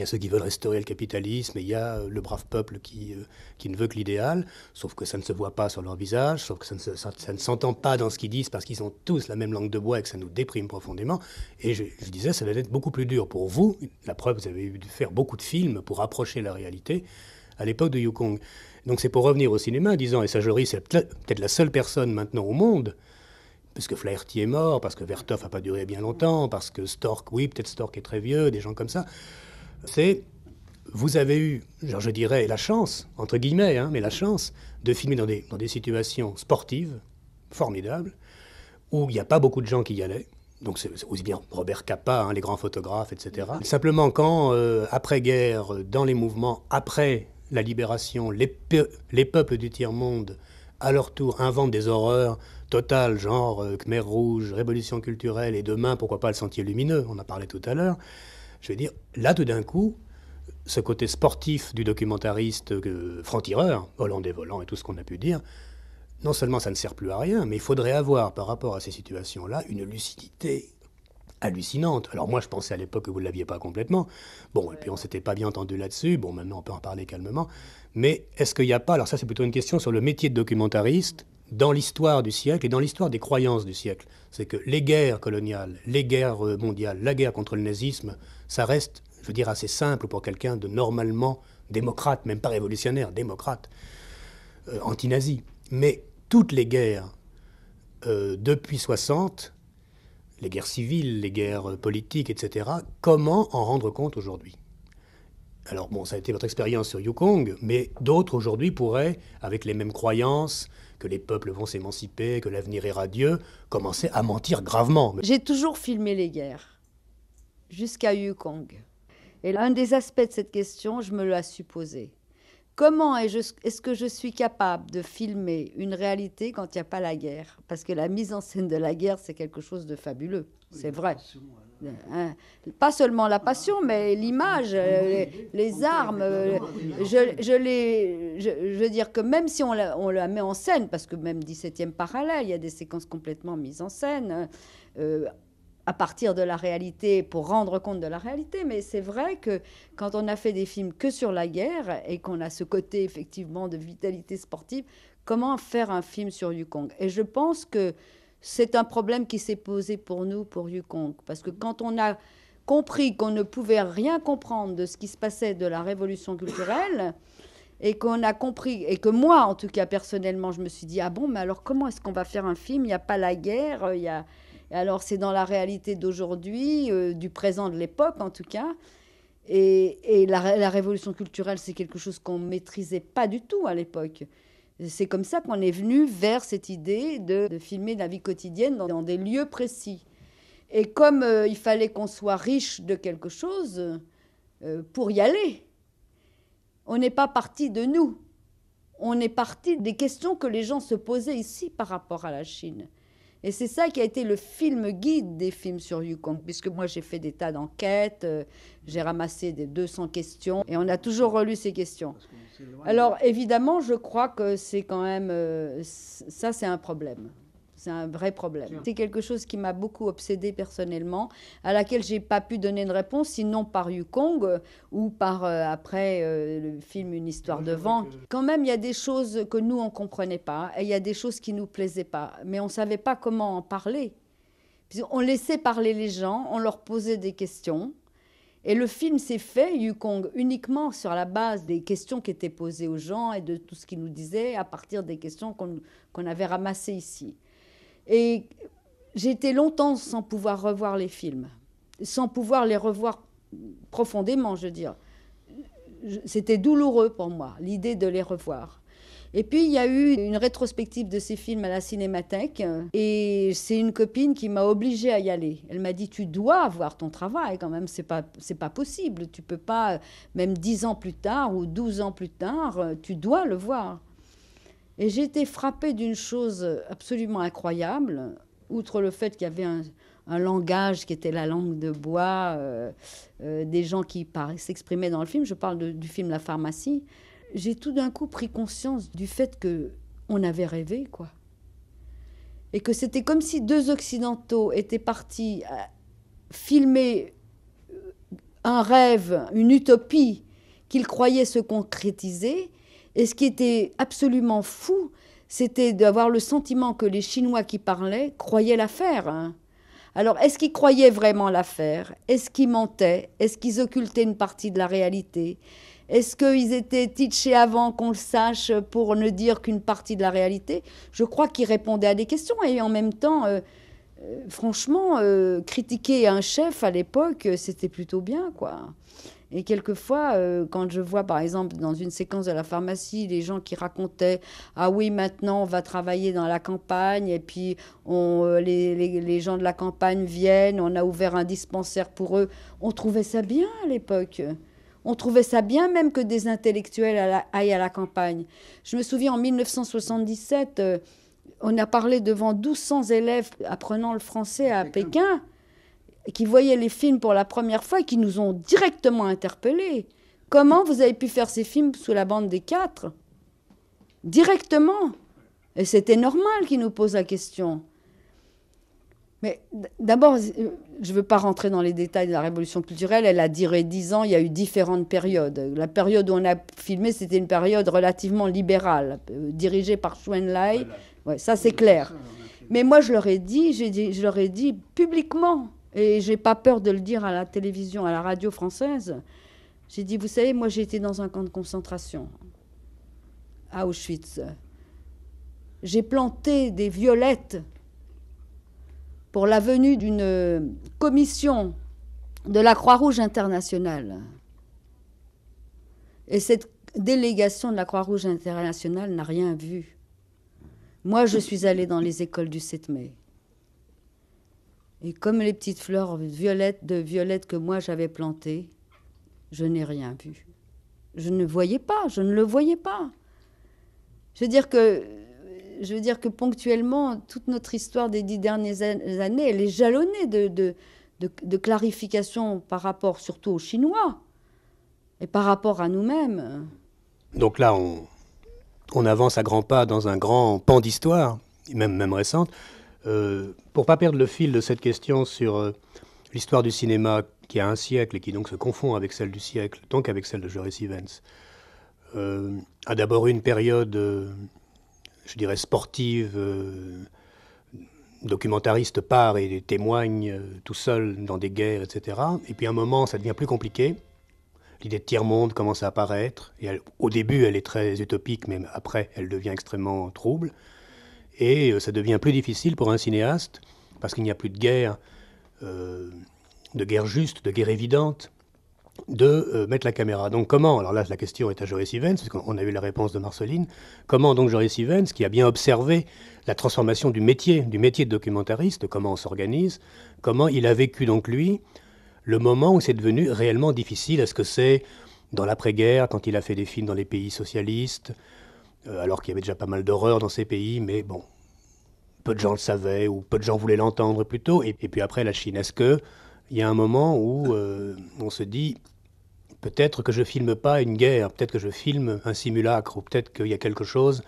ceux qui veulent restaurer le capitalisme, et il y a le brave peuple qui ne veut que l'idéal, sauf que ça ne se voit pas sur leur visage, sauf que ça ne s'entend pas dans ce qu'ils disent, parce qu'ils ont tous la même langue de bois et que ça nous déprime profondément. Et je disais, ça doit être beaucoup plus dur pour vous. La preuve, vous avez dû faire beaucoup de films pour approcher la réalité à l'époque de Yukong. Donc c'est pour revenir au cinéma, disant, et ça Jory, c'est peut-être la seule personne maintenant au monde, parce que Flaherty est mort, parce que Vertov n'a pas duré bien longtemps, parce que Stork, oui, peut-être Stork est très vieux, des gens comme ça. Vous avez eu, genre je dirais, la chance, entre guillemets, mais la chance de filmer dans des situations sportives, formidables, où il n'y a pas beaucoup de gens qui y allaient. Donc c'est aussi bien Robert Capa, les grands photographes, etc. Simplement quand, après-guerre, dans les mouvements, après la libération, les peuples du tiers-monde, à leur tour, inventent des horreurs totales, genre Khmer Rouge, Révolution culturelle, et demain, pourquoi pas le Sentier lumineux, on en parlait tout à l'heure. Je veux dire, là, tout d'un coup, ce côté sportif du documentariste franc-tireur, volant des volants et tout ce qu'on a pu dire, non seulement ça ne sert plus à rien, mais il faudrait avoir, par rapport à ces situations-là, une lucidité hallucinante. Alors moi, je pensais à l'époque que vous ne l'aviez pas complètement. Bon, et puis on ne s'était pas bien entendu là-dessus. Bon, maintenant, on peut en parler calmement. Mais est-ce qu'il n'y a pas... Alors ça, c'est plutôt une question sur le métier de documentariste dans l'histoire du siècle et dans l'histoire des croyances du siècle. C'est que les guerres coloniales, les guerres mondiales, la guerre contre le nazisme, ça reste, je veux dire, assez simple pour quelqu'un de normalement démocrate, même pas révolutionnaire, démocrate, anti-nazi. Mais toutes les guerres depuis 60, les guerres civiles, les guerres politiques, etc., comment en rendre compte aujourd'hui ? Alors bon, ça a été votre expérience sur Yukong, mais d'autres aujourd'hui pourraient, avec les mêmes croyances, que les peuples vont s'émanciper, que l'avenir est radieux, commencer à mentir gravement. J'ai toujours filmé les guerres, jusqu'à Yukong. Et l'un des aspects de cette question, je me l'ai supposé. Comment est-ce que je suis capable de filmer une réalité quand il n'y a pas la guerre ? Parce que la mise en scène de la guerre, c'est quelque chose de fabuleux, c'est vrai. Pas seulement la passion, mais l'image, les armes. Je veux dire que même si on la met en scène, parce que même 17e parallèle, il y a des séquences complètement mises en scène, à partir de la réalité, pour rendre compte de la réalité. Mais c'est vrai que quand on a fait des films que sur la guerre et qu'on a ce côté effectivement de vitalité sportive, comment faire un film sur Yukong ? Et je pense que c'est un problème qui s'est posé pour nous, pour Yukong. Parce que quand on a compris qu'on ne pouvait rien comprendre de ce qui se passait de la révolution culturelle, et qu'on a compris, et que moi, en tout cas, personnellement, je me suis dit, ah bon, mais alors comment est-ce qu'on va faire un film ? Il n'y a pas la guerre, il y a... Alors c'est dans la réalité d'aujourd'hui, du présent de l'époque en tout cas. Et la révolution culturelle, c'est quelque chose qu'on ne maîtrisait pas du tout à l'époque. C'est comme ça qu'on est venu vers cette idée de filmer la vie quotidienne dans des lieux précis. Et comme il fallait qu'on soit riche de quelque chose pour y aller, on n'est pas parti de nous. On est parti des questions que les gens se posaient ici par rapport à la Chine. Et c'est ça qui a été le film guide des films sur Yukong, puisque moi j'ai fait des tas d'enquêtes, j'ai ramassé des 200 questions, et on a toujours relu ces questions. Alors évidemment, je crois que c'est quand même... ça, c'est un problème. C'est un vrai problème. C'est quelque chose qui m'a beaucoup obsédée personnellement, à laquelle j'ai pas pu donner une réponse, sinon par Yukong ou par après le film Une histoire de vent. Quand même, il y a des choses que nous on comprenait pas, et il y a des choses qui nous plaisaient pas, mais on savait pas comment en parler. On laissait parler les gens, on leur posait des questions. Et le film s'est fait, Yukong, uniquement sur la base des questions qui étaient posées aux gens et de tout ce qu'ils nous disaient à partir des questions qu'on avait ramassées ici. Et j'ai été longtemps sans pouvoir revoir les films, sans pouvoir les revoir profondément, je veux dire. C'était douloureux pour moi, l'idée de les revoir. Et puis, il y a eu une rétrospective de ces films à la Cinémathèque. Et c'est une copine qui m'a obligée à y aller. Elle m'a dit, tu dois voir ton travail quand même, c'est pas possible. Tu peux pas, même 10 ans plus tard ou 12 ans plus tard, tu dois le voir. Et j'ai été frappée d'une chose absolument incroyable, outre le fait qu'il y avait un langage qui était la langue de bois, des gens qui s'exprimaient dans le film. Je parle du film La Pharmacie. J'ai tout d'un coup pris conscience du fait qu'on avait rêvé, quoi. Et que c'était comme si deux Occidentaux étaient partis filmer un rêve, une utopie qu'ils croyaient se concrétiser. Et ce qui était absolument fou, c'était d'avoir le sentiment que les Chinois qui parlaient croyaient la faire. Hein. Alors, est-ce qu'ils croyaient vraiment la faire? Est-ce qu'ils mentaient? Est-ce qu'ils occultaient une partie de la réalité? Est-ce qu'ils étaient teachés avant qu'on le sache pour ne dire qu'une partie de la réalité? Je crois qu'ils répondaient à des questions et en même temps, franchement, critiquer un chef à l'époque, c'était plutôt bien, quoi. Et quelquefois, quand je vois, par exemple, dans une séquence de La Pharmacie, les gens qui racontaient « Ah oui, maintenant, on va travailler dans la campagne, et puis les gens de la campagne viennent, on a ouvert un dispensaire pour eux. » On trouvait ça bien à l'époque. On trouvait ça bien même que des intellectuels aillent à la campagne. Je me souviens, en 1977, on a parlé devant 1200 élèves apprenant le français à Pékin, qui voyaient les films pour la première fois et qui nous ont directement interpellés. Comment vous avez pu faire ces films sous la bande des 4 ? Directement. Et c'était normal qu'ils nous posent la question. Mais d'abord, je ne veux pas rentrer dans les détails de la révolution culturelle. Elle a duré 10 ans, il y a eu différentes périodes. La période où on a filmé, c'était une période relativement libérale, dirigée par Chou En-lai. Ouais, ça, c'est clair. Mais moi, je leur ai dit publiquement, et je n'ai pas peur de le dire à la télévision, à la radio française, j'ai dit, vous savez, moi, j'ai été dans un camp de concentration, à Auschwitz. J'ai planté des violettes pour la venue d'une commission de la Croix-Rouge internationale. Et cette délégation de la Croix-Rouge internationale n'a rien vu. Moi, je suis allée dans les écoles du 7 mai. Et comme les petites fleurs violettes que moi j'avais plantées, je n'ai rien vu. Je ne le voyais pas. Je veux dire que ponctuellement, toute notre histoire des 10 dernières années, elle est jalonnée de clarifications par rapport surtout aux Chinois et par rapport à nous-mêmes. Donc là, on avance à grands pas dans un grand pan d'histoire, même récente. Pour ne pas perdre le fil de cette question sur l'histoire du cinéma qui a un siècle et qui donc se confond avec celle du siècle, donc avec celle de Joris Ivens, a d'abord eu une période, je dirais, sportive. Documentariste part et témoigne tout seul dans des guerres, etc. Et puis à un moment, ça devient plus compliqué. L'idée de tiers-monde commence à apparaître. Et au début, elle est très utopique, mais après, elle devient extrêmement trouble. Et ça devient plus difficile pour un cinéaste, parce qu'il n'y a plus de guerre juste, de guerre évidente, de mettre la caméra. Donc comment, alors là la question est à Joris Ivens, parce qu'on a eu la réponse de Marceline, comment donc Joris Ivens, qui a bien observé la transformation du métier de documentariste, comment on s'organise, comment il a vécu donc lui, le moment où c'est devenu réellement difficile. Est-ce que c'est dans l'après-guerre, quand il a fait des films dans les pays socialistes, alors qu'il y avait déjà pas mal d'horreur dans ces pays, mais bon, peu de gens le savaient, ou peu de gens voulaient l'entendre plutôt, et puis après la Chine. Est-ce que il y a un moment où on se dit, peut-être que je filme pas une guerre, peut-être que je filme un simulacre, ou peut-être qu'il y a quelque chose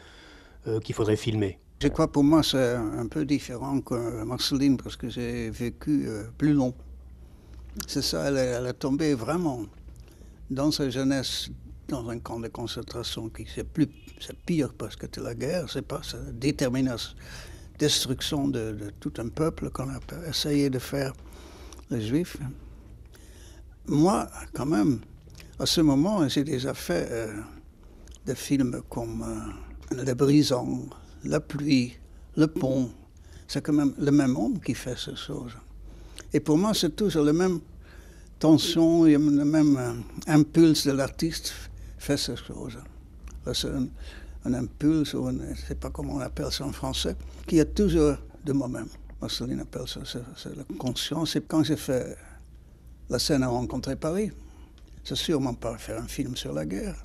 qu'il faudrait filmer. Je crois pour moi c'est un peu différent que Marceline parce que j'ai vécu plus long. C'est ça, elle est tombée vraiment dans sa jeunesse dans un camp de concentration qui c'est pire parce que c'est la guerre, c'est pas ça détermination, destruction de tout un peuple qu'on a essayé de faire les Juifs. Moi, quand même, à ce moment, j'ai déjà fait des films comme Les Brisants, La Pluie, Le Pont. C'est quand même le même homme qui fait ces choses. Et pour moi, c'est toujours la même tension, le même impulse de l'artiste fait ces choses. C'est un impulse, ou je ne sais pas comment on appelle ça en français, qui est toujours de moi-même. Marceline appelle ça, c'est la conscience. Et quand j'ai fait La scène à rencontrer Paris, c'est sûrement pas faire un film sur la guerre.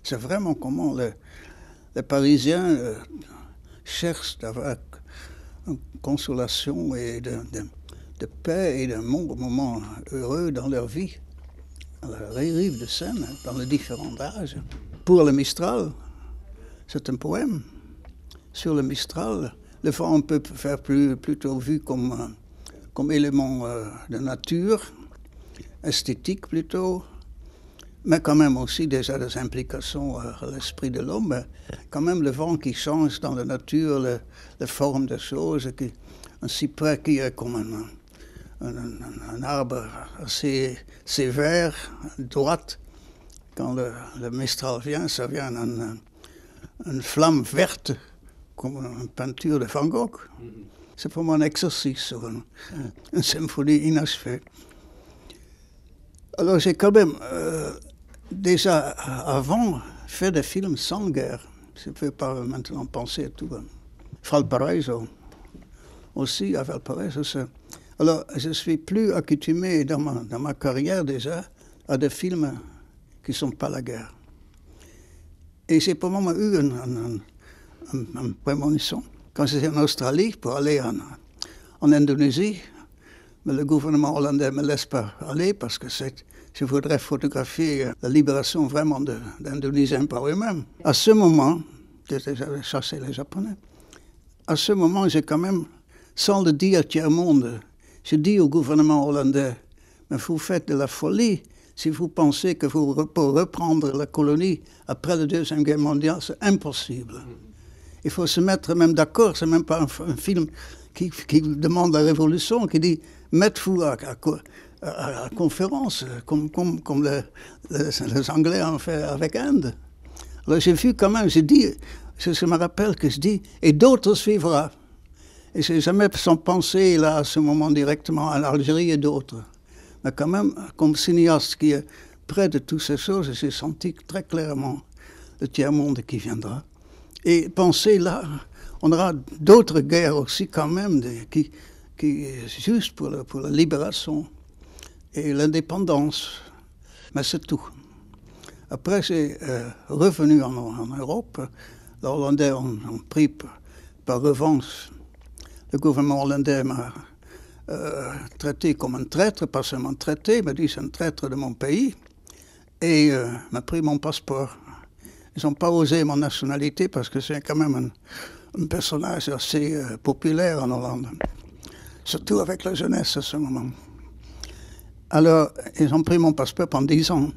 C'est vraiment comment les Parisiens cherchent d'avoir une consolation et de paix et de moments heureux dans leur vie. À la rive de Seine, dans les différents âges. Pour le Mistral, c'est un poème. Sur le Mistral, le vent on peut faire plutôt vu comme élément de nature, esthétique plutôt, mais quand même aussi déjà des implications à l'esprit de l'homme. Quand même le vent qui change dans la nature, les formes des choses, un cyprès qui est comme un arbre assez sévère, droite. Quand le Mistral vient, ça vient une flamme verte, comme une peinture de Van Gogh. C'est pour moi un exercice sur une symphonie inachevée. Alors j'ai quand même déjà avant fait des films sans guerre. Je ne peux pas maintenant penser à tout. Valparaiso aussi, à Valparaiso. Alors je suis plus accoutumé dans ma carrière déjà à des films qui ne sont pas la guerre. Et j'ai pour moi eu une prémonition. Quand j'étais en Australie pour aller en Indonésie, mais le gouvernement hollandais ne me laisse pas aller parce que je voudrais photographier la libération vraiment d'Indonésiens par eux-mêmes. À ce moment, j'avais chassé les Japonais. À ce moment, j'ai quand même, sans le dire tiers-monde, je dis au gouvernement hollandais, mais vous faites de la folie si vous pensez que vous pouvez reprendre la colonie après la Deuxième Guerre mondiale, c'est impossible. Il faut se mettre même d'accord, c'est même pas un film qui demande la révolution, qui dit mettez-vous à conférence, comme les Anglais ont fait avec Inde. Alors j'ai vu quand même, je me rappelle que je dis, et d'autres suivra. Et je n'ai jamais sans penser là à ce moment directement à l'Algérie et d'autres. Mais quand même, comme cinéaste qui est près de toutes ces choses, j'ai senti très clairement le tiers-monde qui viendra. Et penser là, on aura d'autres guerres aussi quand même, qui juste pour la libération et l'indépendance. Mais c'est tout. Après, j'ai revenu en Europe. Les Hollandais ont pris par revanche. Le gouvernement hollandais m'a traité comme un traître, pas seulement traité, m'a dit c'est un traître de mon pays, et m'a pris mon passeport. Ils n'ont pas osé mon nationalité parce que c'est quand même un personnage assez populaire en Hollande, surtout avec la jeunesse à ce moment. Alors, ils ont pris mon passeport pendant 10 ans.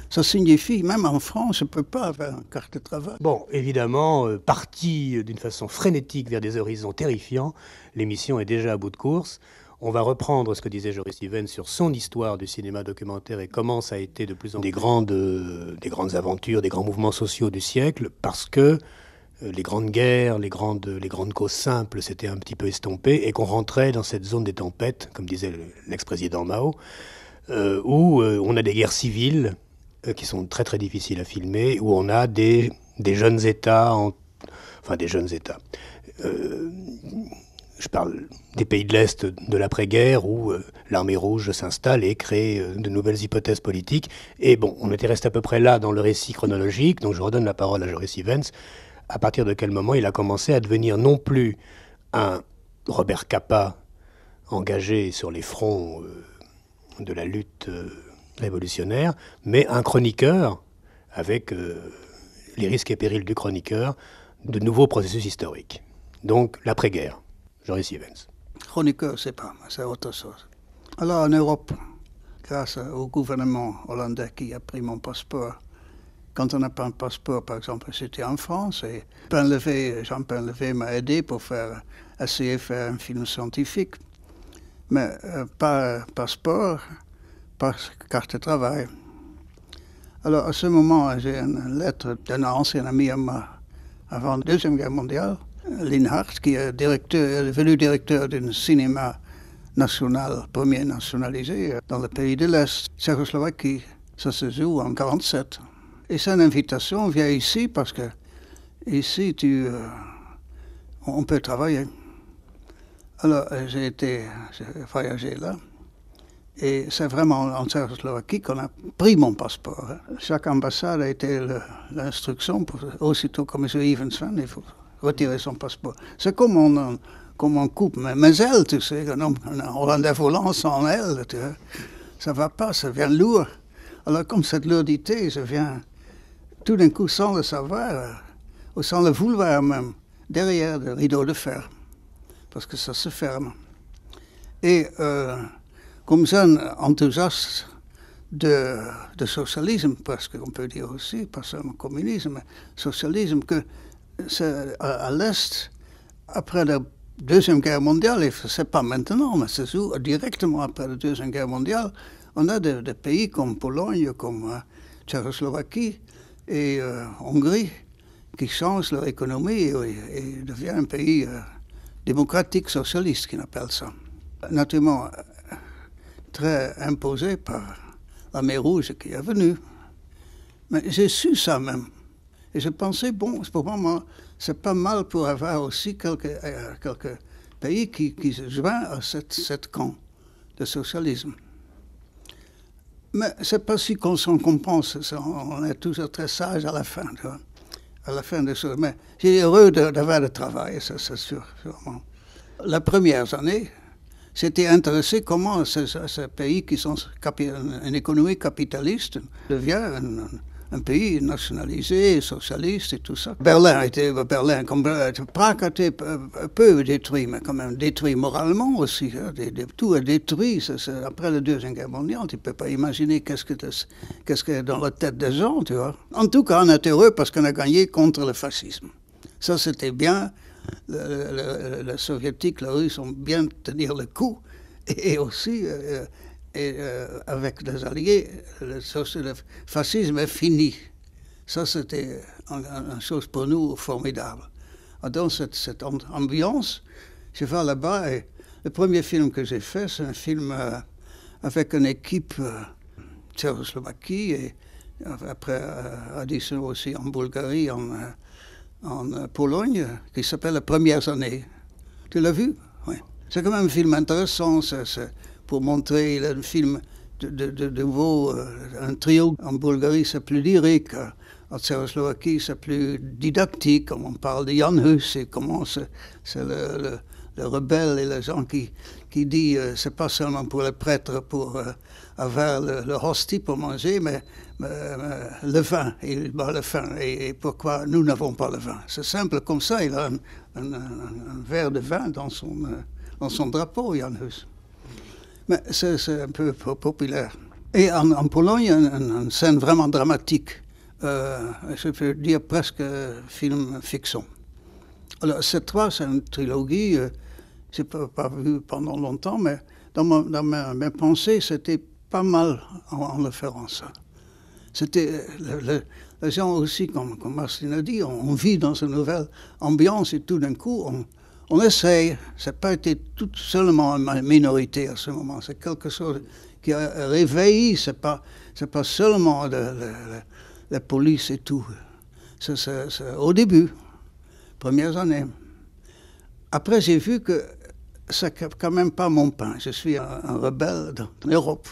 Ça signifie, même en France, je ne peux pas avoir une carte de travail. Bon, évidemment, parti d'une façon frénétique vers des horizons terrifiants, l'émission est déjà à bout de course. On va reprendre ce que disait Joris Ivens sur son histoire du cinéma documentaire et comment ça a été de plus en plus des grandes aventures, des grands mouvements sociaux du siècle, parce que les grandes guerres, les grandes causes simples s'étaient un petit peu estompées et qu'on rentrait dans cette zone des tempêtes, comme disait l'ex-président Mao, où on a des guerres civiles qui sont très très difficiles à filmer, où on a des jeunes États, des jeunes États. Je parle des pays de l'Est de l'après-guerre où l'armée rouge s'installe et crée de nouvelles hypothèses politiques. Et bon, on était resté à peu près là dans le récit chronologique, donc je redonne la parole à Joris Ivens. À partir de quel moment il a commencé à devenir non plus un Robert Capa engagé sur les fronts de la lutte révolutionnaire, mais un chroniqueur avec les risques et périls du chroniqueur, de nouveaux processus historiques. Donc l'après-guerre, Joris Ivens. Chroniqueur, c'est autre chose. Alors en Europe, grâce au gouvernement hollandais qui a pris mon passeport, quand on n'a pas un passeport, par exemple, c'était en France, et Jean Painlevé m'a aidé pour essayer de faire un film scientifique, mais pas passeport, pas carte de travail. Alors à ce moment, j'ai une lettre d'un ancien ami à moi avant la Deuxième Guerre mondiale, Linhart, qui est devenu directeur d'un cinéma national, premier nationalisé dans le pays de l'Est, Tchécoslovaquie. Ça se joue en 1947. Et c'est une invitation, viens ici parce que ici on peut travailler. Alors j'ai voyagé là. Et c'est vraiment en Tchécoslovaquie qu'on a pris mon passeport. Chaque ambassade a été l'instruction pour aussitôt comme M. Ivens, il faut retirer son passeport. C'est comme on coupe mes ailes, tu sais, un Hollandais volant sans ailes, tu vois. Ça va pas, ça vient lourd. Alors comme cette lourdité, ça vient tout d'un coup sans le savoir, ou sans le vouloir même, derrière le rideau de fer, parce que ça se ferme. Et comme ça, un enthousiaste de socialisme, parce qu'on peut dire aussi, pas seulement communisme, mais socialisme, que c'est à l'Est, après la Deuxième Guerre mondiale, et c'est pas maintenant, mais c'est directement après la Deuxième Guerre mondiale, on a des pays comme Pologne, comme Tchécoslovaquie et Hongrie, qui changent leur économie et deviennent un pays démocratique socialiste, qu'on appelle ça. Naturellement, très imposé par la mer Rouge qui est venue. Mais j'ai su ça même. Et je pensais, bon, pour moi, c'est pas mal pour avoir aussi quelques pays qui se joignent à cette camp de socialisme. Mais c'est pas si qu'on s'en comprend, on est toujours très sage à la fin, tu vois, à la fin des choses. Mais j'ai heureux d'avoir le travail, ça c'est sûr, sûrement. Les premières années, j'étais intéressé comment ces pays qui sont une économie capitaliste devient un pays nationalisé, socialiste et tout ça. Comme Prague a été peu détruit, mais quand même détruit moralement aussi. Tout est détruit. Après la Deuxième Guerre mondiale, tu ne peux pas imaginer qu'est-ce que est dans la tête des gens, tu vois. En tout cas, on est heureux parce qu'on a gagné contre le fascisme. Ça, c'était bien. Les Soviétiques, les Russes ont bien tenu le coup. Et aussi, avec les Alliés, le fascisme est fini. Ça, c'était une chose pour nous formidable. Dans cette ambiance, je vais là-bas et le premier film que j'ai fait, c'est un film avec une équipe Tchécoslovaquie et après addition aussi en Bulgarie, en Pologne, qui s'appelle Les Premières années. Tu l'as vu? Oui. C'est quand même un film intéressant, c'est pour montrer un film de nouveau, un trio. En Bulgarie, c'est plus lyrique. En Tchécoslovaquie, c'est plus didactique. On parle de Jan Hus et comment c'est le rebelle et les gens qui disent c'est pas seulement pour les prêtres pour avoir le hostie pour manger, mais le vin, il boit le vin. Et pourquoi nous n'avons pas le vin? C'est simple comme ça, il a un verre de vin dans son drapeau, Jan Hus. Mais c'est un peu populaire. Et en Pologne, il y a une scène vraiment dramatique. Je peux dire presque film fiction. Alors, c'est une trilogie, je n'ai pas vu pendant longtemps, mais dans mes pensées, c'était pas mal en le faisant ça. C'était les gens aussi, comme Marcel a dit, on vit dans une nouvelle ambiance et tout d'un coup, on essaye. Ça n'a pas été tout seulement une minorité à ce moment, c'est quelque chose qui a réveillé, c'est pas seulement la police et tout. C'est au début, premières années. Après, j'ai vu que c'est quand même pas mon pain. Je suis un rebelle en Europe.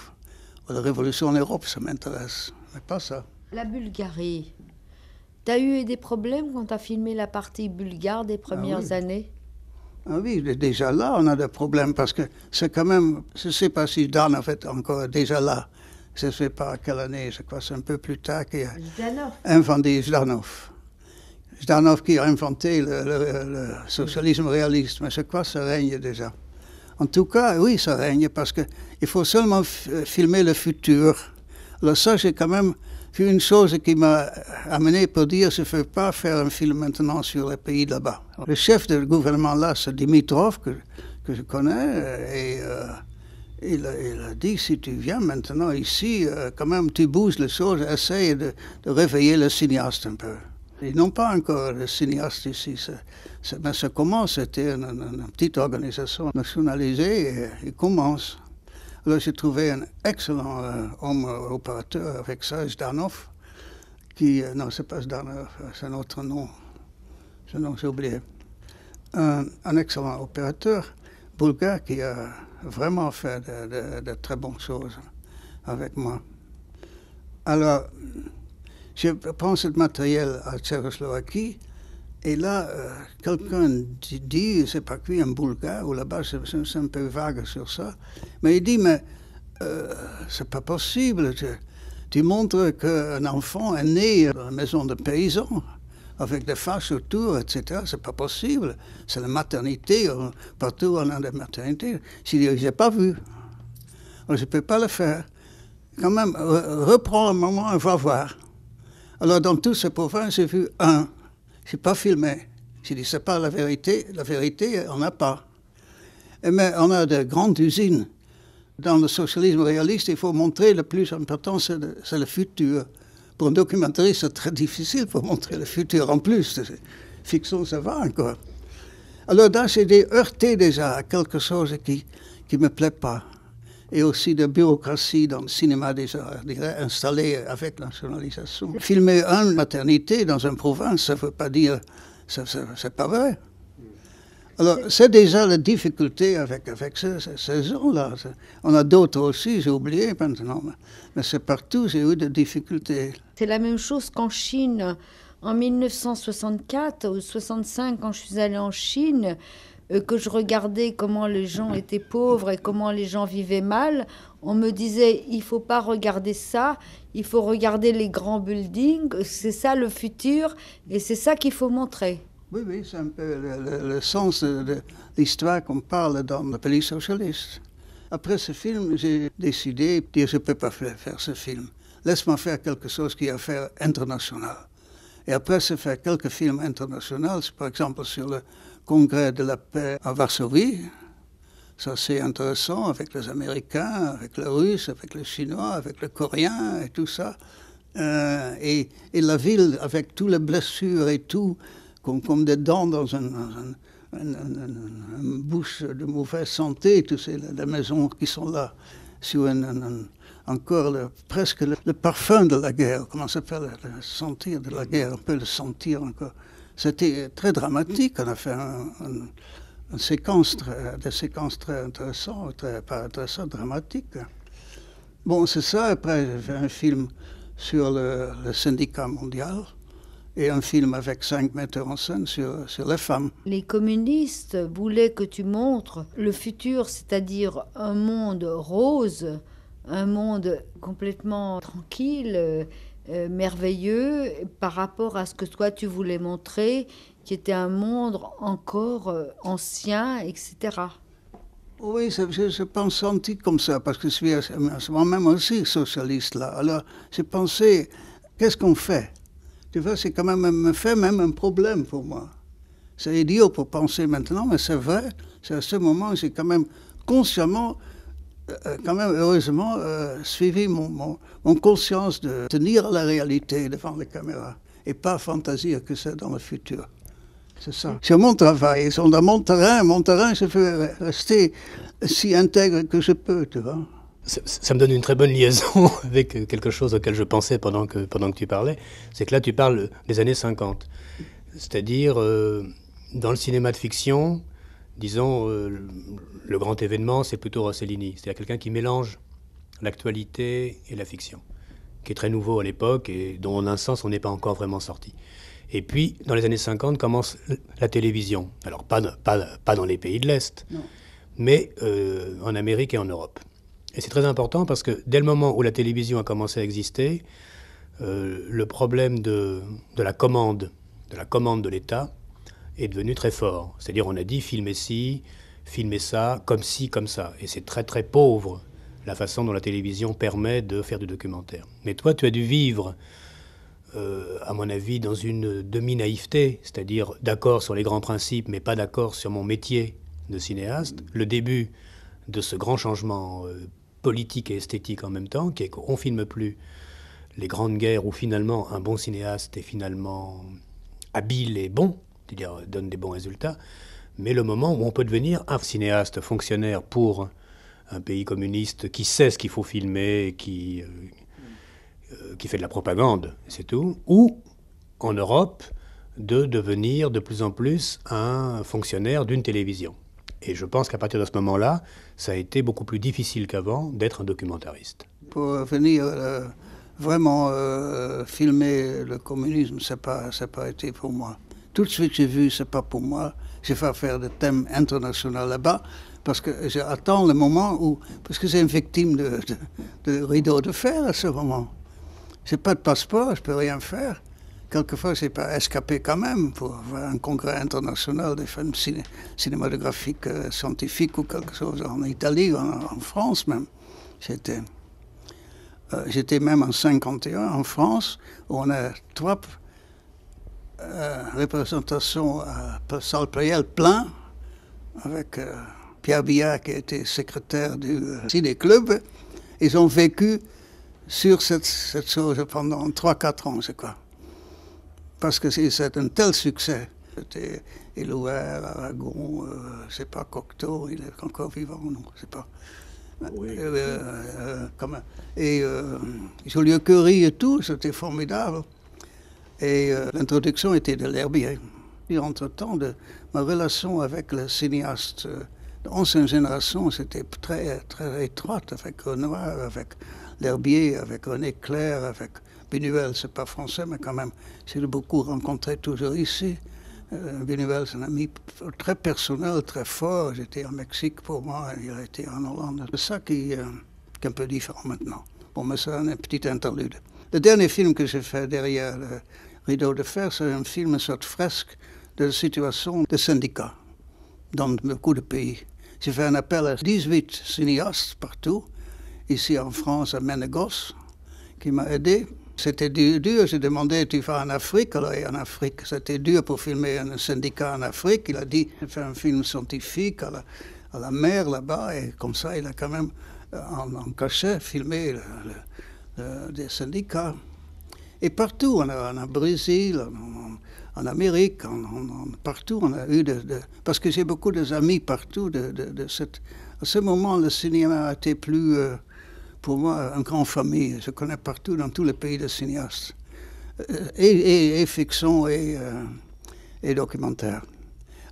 La révolution en Europe, ça m'intéresse, mais pas ça. La Bulgarie. Tu as eu des problèmes quand tu as filmé la partie bulgare des premières années? Ah oui, déjà là, on a des problèmes parce que c'est quand même, je ne sais pas si Dan a fait encore déjà là. Je ne sais pas à quelle année, je crois que c'est un peu plus tard qu'il y a inventé Zdanov. Zdanov qui a inventé le socialisme réaliste, mais je crois que ça règne déjà. En tout cas, oui, ça règne, parce qu'il faut seulement filmer le futur. Alors ça, j'ai quand même vu une chose qui m'a amené pour dire, je ne veux pas faire un film maintenant sur les pays de là-bas. Le chef du gouvernement là, c'est Dimitrov, que je connais, et il a dit, si tu viens maintenant ici, quand même tu bouges les choses, essaye de réveiller le cinéaste un peu. Ils n'ont pas encore de cinéaste ici, mais ça commence, c'était une petite organisation nationalisée, et il commence. Alors j'ai trouvé un excellent homme opérateur avec ça, Zdanov, non, c'est pas Zdanov, c'est un autre nom, j'ai oublié. Un excellent opérateur bulgare qui a vraiment fait de très bonnes choses avec moi. Alors, je prends ce matériel à Tchécoslovaquie, et là, quelqu'un dit, je ne sais pas qui, un Bulgare, ou là-bas, c'est un peu vague sur ça, mais il dit, mais c'est pas possible, tu montres qu'un enfant est né dans une maison de paysans, avec des vaches autour, etc., c'est pas possible, c'est la maternité, partout on a des maternités. Je dis, je n'ai pas vu, alors je ne peux pas le faire. Quand même, reprends un moment et va voir. Alors dans toutes ces provinces, j'ai vu un. Je n'ai pas filmé. J'ai dit, c'est pas la vérité, on n'a pas. Mais on a de grandes usines. Dans le socialisme réaliste, il faut montrer le plus important, c'est le futur. Pour un documentariste, c'est très difficile pour montrer le futur en plus. Fiction, ça va encore. Alors là, j'ai heurté déjà à quelque chose qui ne me plaît pas. Et aussi de bureaucratie dans le cinéma déjà installé avec la nationalisation. Filmer une maternité dans une province, ça ne veut pas dire, c'est pas vrai. Alors c'est déjà la difficulté avec ces gens-là. On a d'autres aussi, j'ai oublié maintenant, mais c'est partout, j'ai eu des difficultés. C'est la même chose qu'en Chine. En 1964 ou 65, quand je suis allée en Chine, que je regardais comment les gens étaient pauvres et comment les gens vivaient mal, on me disait, il ne faut pas regarder ça, il faut regarder les grands buildings, c'est ça le futur, et c'est ça qu'il faut montrer. Oui, c'est un peu le sens de l'histoire qu'on parle dans le pays socialiste. Après ce film, j'ai décidé de dire, je ne peux pas faire ce film. Laisse-moi faire quelque chose qui a affaire internationale. Et après, j'ai fait quelques films internationaux, par exemple sur le Congrès de la paix à Varsovie. Ça, c'est intéressant avec les Américains, avec les Russes, avec les Chinois, avec les Coréens et tout ça. Et la ville avec toutes les blessures et tout, comme des dents dans une bouche de mauvaise santé, toutes les maisons qui sont là, sur encore presque le parfum de la guerre, comment ça s'appelle, le sentir de la guerre, on peut le sentir encore. C'était très dramatique, on a fait des séquences très intéressantes, pas intéressantes, dramatiques. Bon, c'est ça, après j'ai fait un film sur le syndicat mondial et un film avec 5 metteurs en scène sur les femmes. Les communistes voulaient que tu montres le futur, c'est-à-dire un monde rose, un monde complètement tranquille, merveilleux, par rapport à ce que toi tu voulais montrer, qui était un monde encore ancien, etc. Oui, je pense senti comme ça, parce que je suis moi-même aussi socialiste là. Alors j'ai pensé, qu'est-ce qu'on fait? Tu vois, c'est quand même un problème pour moi. C'est idiot pour penser maintenant, mais c'est vrai. C'est à ce moment, j'ai quand même consciemment, heureusement, suivi mon conscience de tenir la réalité devant la caméra et pas fantasier que c'est dans le futur. C'est ça. C'est mon travail, c'est dans mon terrain, je veux rester si intègre que je peux, tu vois. Ça me donne une très bonne liaison avec quelque chose auquel je pensais pendant que tu parlais. C'est que là, tu parles des années 50. C'est-à-dire, dans le cinéma de fiction, disons, le grand événement, c'est plutôt Rossellini. C'est-à-dire quelqu'un qui mélange l'actualité et la fiction, qui est très nouveau à l'époque et dont, en un sens, on n'est pas encore vraiment sorti. Et puis, dans les années 50, commence la télévision. Alors, pas dans les pays de l'Est, non, mais en Amérique et en Europe. Et c'est très important parce que dès le moment où la télévision a commencé à exister, le problème de la commande de la commande de l'État, est devenu très fort. C'est-à-dire on a dit filmez ci, filmez ça, comme ci, comme ça. Et c'est très très pauvre la façon dont la télévision permet de faire du documentaire. Mais toi, tu as dû vivre, à mon avis, dans une demi-naïveté, c'est-à-dire d'accord sur les grands principes, mais pas d'accord sur mon métier de cinéaste. Le début de ce grand changement politique et esthétique en même temps, qui est qu'on ne filme plus les grandes guerres où finalement un bon cinéaste est finalement habile et bon, c'est-à-dire donne des bons résultats, mais le moment où on peut devenir un cinéaste fonctionnaire pour un pays communiste qui sait ce qu'il faut filmer, et qui fait de la propagande, c'est tout, ou en Europe, de devenir de plus en plus un fonctionnaire d'une télévision. Et je pense qu'à partir de ce moment-là, ça a été beaucoup plus difficile qu'avant d'être un documentariste. Pour venir vraiment filmer le communisme, ça n'a pas été pour moi. Tout de suite, j'ai vu, c'est pas pour moi. J'ai fait faire des thèmes internationaux là-bas, parce que j'attends le moment où... Parce que j'ai une victime de rideau de fer à ce moment. J'ai pas de passeport, je peux rien faire. Quelquefois, j'ai pas escapé quand même pour avoir un congrès international de films cinématographiques, scientifiques ou quelque chose en Italie, en France même. J'étais même en 51 en France, où on a 3 représentations à salle Pleyel plein, avec Pierre Billard qui était secrétaire du ciné-club. Ils ont vécu sur cette chose pendant 3-4 ans, c'est quoi. Parce que c'est un tel succès. C'était Élouer, Aragon, je sais pas, Cocteau, il est encore vivant, non, je sais pas. Oui. Et Joliot-Curie et tout, c'était formidable. Et l'introduction était de L'Herbier. Et entre-temps, ma relation avec le cinéaste de l'ancienne génération, c'était très, très étroite avec Renoir, avec L'Herbier, avec René Clair, avec Buñuel, c'est pas français, mais quand même, j'ai beaucoup rencontré toujours ici. Buñuel, c'est un ami très personnel, très fort. J'étais au Mexique pour moi, il a été en Hollande. C'est ça qui est un peu différent maintenant. Bon, mais c'est un petit interlude. Le dernier film que j'ai fait derrière le rideau de fer, c'est un film, une sorte de fresque de la situation des syndicats dans beaucoup de pays. J'ai fait un appel à 18 cinéastes partout, ici en France, à Menegos, qui m'a aidé. C'était dur, j'ai demandé, tu vas en Afrique? Alors, en Afrique, c'était dur pour filmer un syndicat en Afrique. Il a dit, faire un film scientifique à la mer là-bas, et comme ça, il a quand même, en cachet, filmé des syndicats. Et partout, on a Brésil, en Amérique, partout, on a eu parce que j'ai beaucoup d'amis partout à ce moment, le cinéma était plus... pour moi, une grande famille. Je connais partout dans tous les pays de cinéastes. Et fiction et documentaire.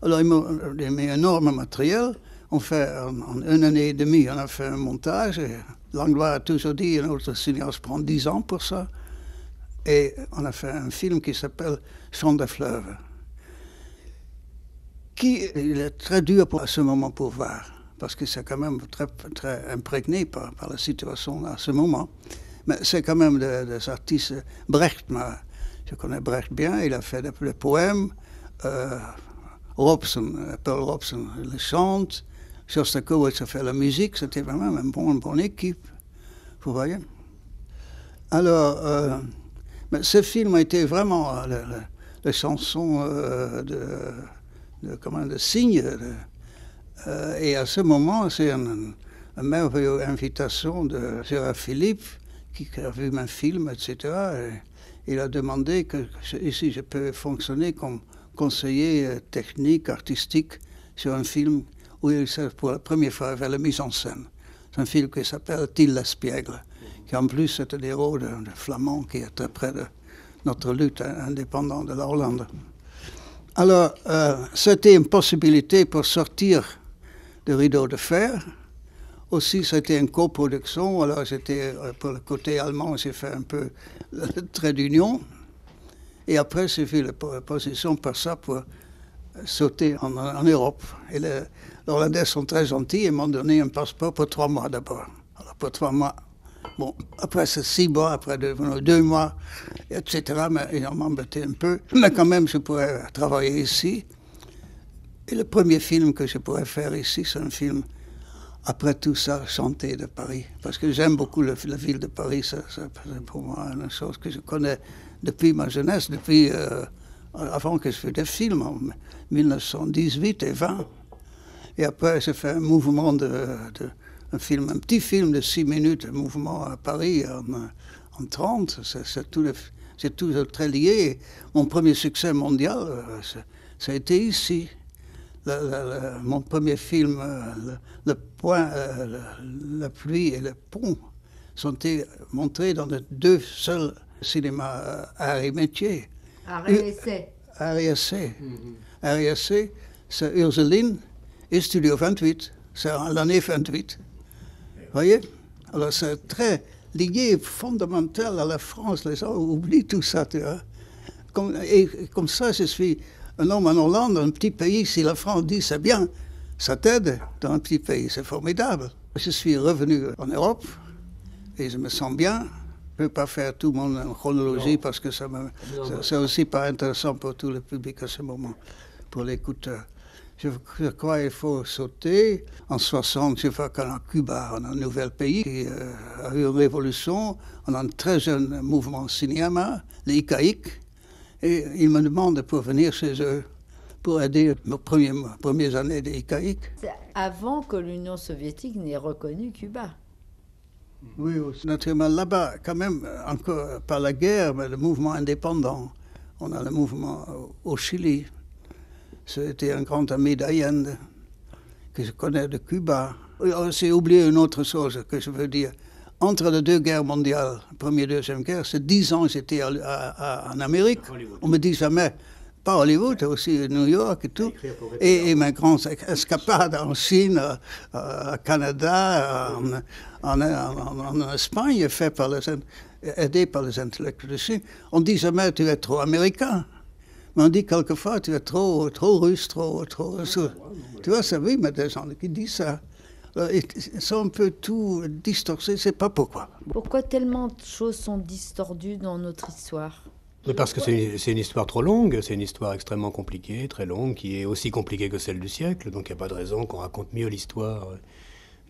Alors, ils m'ont mis un énorme matériel. On fait, en 1 année et demie, on a fait un montage. Langlois a toujours dit, un autre cinéaste prend 10 ans pour ça. Et on a fait un film qui s'appelle Chant des fleuves. Il est très dur à ce moment pour voir. Parce que c'est quand même très, très imprégné par la situation à ce moment. Mais c'est quand même des artistes. Brecht, je connais Brecht bien, il a fait des poèmes. Paul Robson le chante. Shostakovich a fait la musique. C'était vraiment une bonne équipe. Vous voyez? Alors, mais ce film a été vraiment la chanson de signe. Et à ce moment, c'est une merveilleuse invitation de Gérard Philippe, qui a vu mon film, etc. Et il a demandé que ici je peux fonctionner comme conseiller technique, artistique, sur un film où il s'est pour la première fois fait la mise en scène. C'est un film qui s'appelle Till Espiègle, qui en plus est un héros de flamand qui est très près de notre lutte indépendante de la Hollande. Alors, c'était une possibilité pour sortir de rideau de fer. Aussi, c'était une coproduction. Alors, j'étais, pour le côté allemand, j'ai fait un peu le trait d'union. Et après, j'ai fait la position par ça pour sauter en Europe. Et les Hollandais sont très gentils et m'ont donné un passeport pour 3 mois d'abord. Alors, pour 3 mois, Bon, après ces 6 mois, après 2 mois, etc., mais il m'embêtait un peu. Mais quand même, je pourrais travailler ici. Et le premier film que je pourrais faire ici, c'est un film, après tout ça, chanté de Paris. Parce que j'aime beaucoup la ville de Paris. C'est pour moi une chose que je connais depuis ma jeunesse, depuis avant que je fasse des films, en 1918 et 20. Et après, j'ai fait un mouvement un petit film de 6 minutes, un mouvement à Paris en 30. C'est tout très lié. Mon premier succès mondial, ça a été ici. Mon premier film, la pluie et le pont, sont été montrés dans les 2 seuls cinémas Art et Métier. Art et Essai. Art et Essai. Art et Essai, c'est Ursuline et Studio 28. C'est l'année 28. Vous voyez? Alors c'est très lié, fondamental à la France. Les gens oublient tout ça, tu vois. Comme ça, je suis un homme en Hollande, un petit pays. Si la France dit c'est bien, ça t'aide dans un petit pays, c'est formidable. Je suis revenu en Europe et je me sens bien. Je ne peux pas faire tout mon chronologie parce que c'est aussi pas intéressant pour tout le public à ce moment, pour l'écouteur. Je crois qu'il faut sauter. En 60, je vois qu'en Cuba, on a un nouvel pays qui a eu une révolution. On a un très jeune mouvement cinéma, les ICAIC. Et ils me demandent pour venir chez eux, pour aider mes premières années des ICAIC. C'est avant que l'Union soviétique n'ait reconnu Cuba. Oui, naturellement, là-bas, quand même, encore par la guerre, mais le mouvement indépendant. On a le mouvement au Chili. C'était un grand ami d'Allende, que je connais de Cuba. J'ai oublié une autre chose que je veux dire. Entre les 2 guerres mondiales, première et deuxième guerre, c'est 10 ans que j'étais en Amérique. On me dit jamais, pas Hollywood, aussi New York et tout. Et mes grandes escapades en Chine, au Canada, en Espagne, aidées par les intellectuels de Chine. On dit jamais, tu es trop américain. Mais on dit quelquefois, tu es trop russe, trop. Tu vois, ça oui, mais des gens qui disent ça. Ils sont un peu tout distorsionné, je ne sais pas pourquoi. Pourquoi tellement de choses sont distordues dans notre histoire? Mais parce que c'est une histoire trop longue, c'est une histoire extrêmement compliquée, très longue, qui est aussi compliquée que celle du siècle, donc il n'y a pas de raison qu'on raconte mieux l'histoire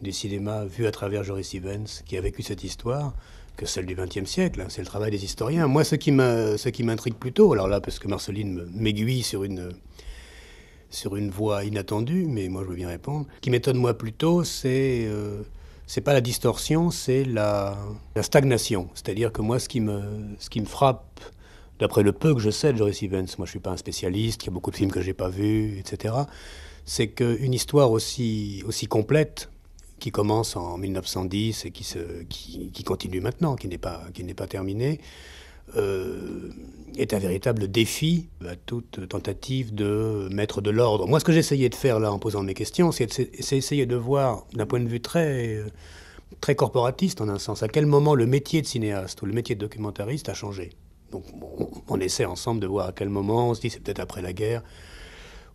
du cinéma vu à travers Joris Ivens, qui a vécu cette histoire, que celle du XXe siècle. C'est le travail des historiens. Moi, ce qui m'intrigue plutôt, alors là, parce que Marceline m'aiguille sur une voie inattendue, mais moi je veux bien répondre. Ce qui m'étonne moi plutôt, c'est pas la distorsion, c'est la stagnation. C'est-à-dire que moi, ce qui me frappe, d'après le peu que je sais de Joris Ivens, moi je suis pas un spécialiste, il y a beaucoup de films que j'ai pas vus, etc., c'est qu'une histoire aussi complète, qui commence en 1910 et qui continue maintenant, qui n'est pas terminée, est un véritable défi à toute tentative de mettre de l'ordre. Moi, ce que j'ai essayé de faire là en posant mes questions, c'est essayer de voir d'un point de vue très corporatiste, en un sens, à quel moment le métier de cinéaste ou le métier de documentariste a changé. Donc on essaie ensemble de voir à quel moment, on se dit c'est peut-être après la guerre,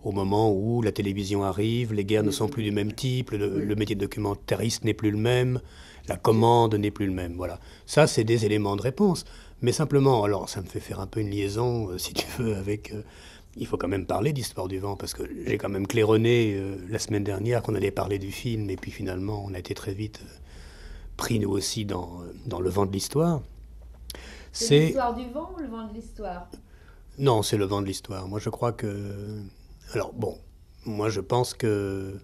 au moment où la télévision arrive, les guerres ne sont plus du même type, le métier de documentariste n'est plus le même, la commande n'est plus le même. Voilà. Ça, c'est des éléments de réponse. Mais simplement, alors ça me fait faire un peu une liaison, si tu veux, avec... il faut quand même parler d'Histoire du vent, parce que j'ai quand même claironné la semaine dernière qu'on allait parler du film, et puis finalement, on a été très vite pris, nous aussi, dans le vent de l'histoire. C'est l'histoire du vent ou le vent de l'histoire? Non, c'est le vent de l'histoire. Moi, je crois que... Alors, bon, moi, je pense que...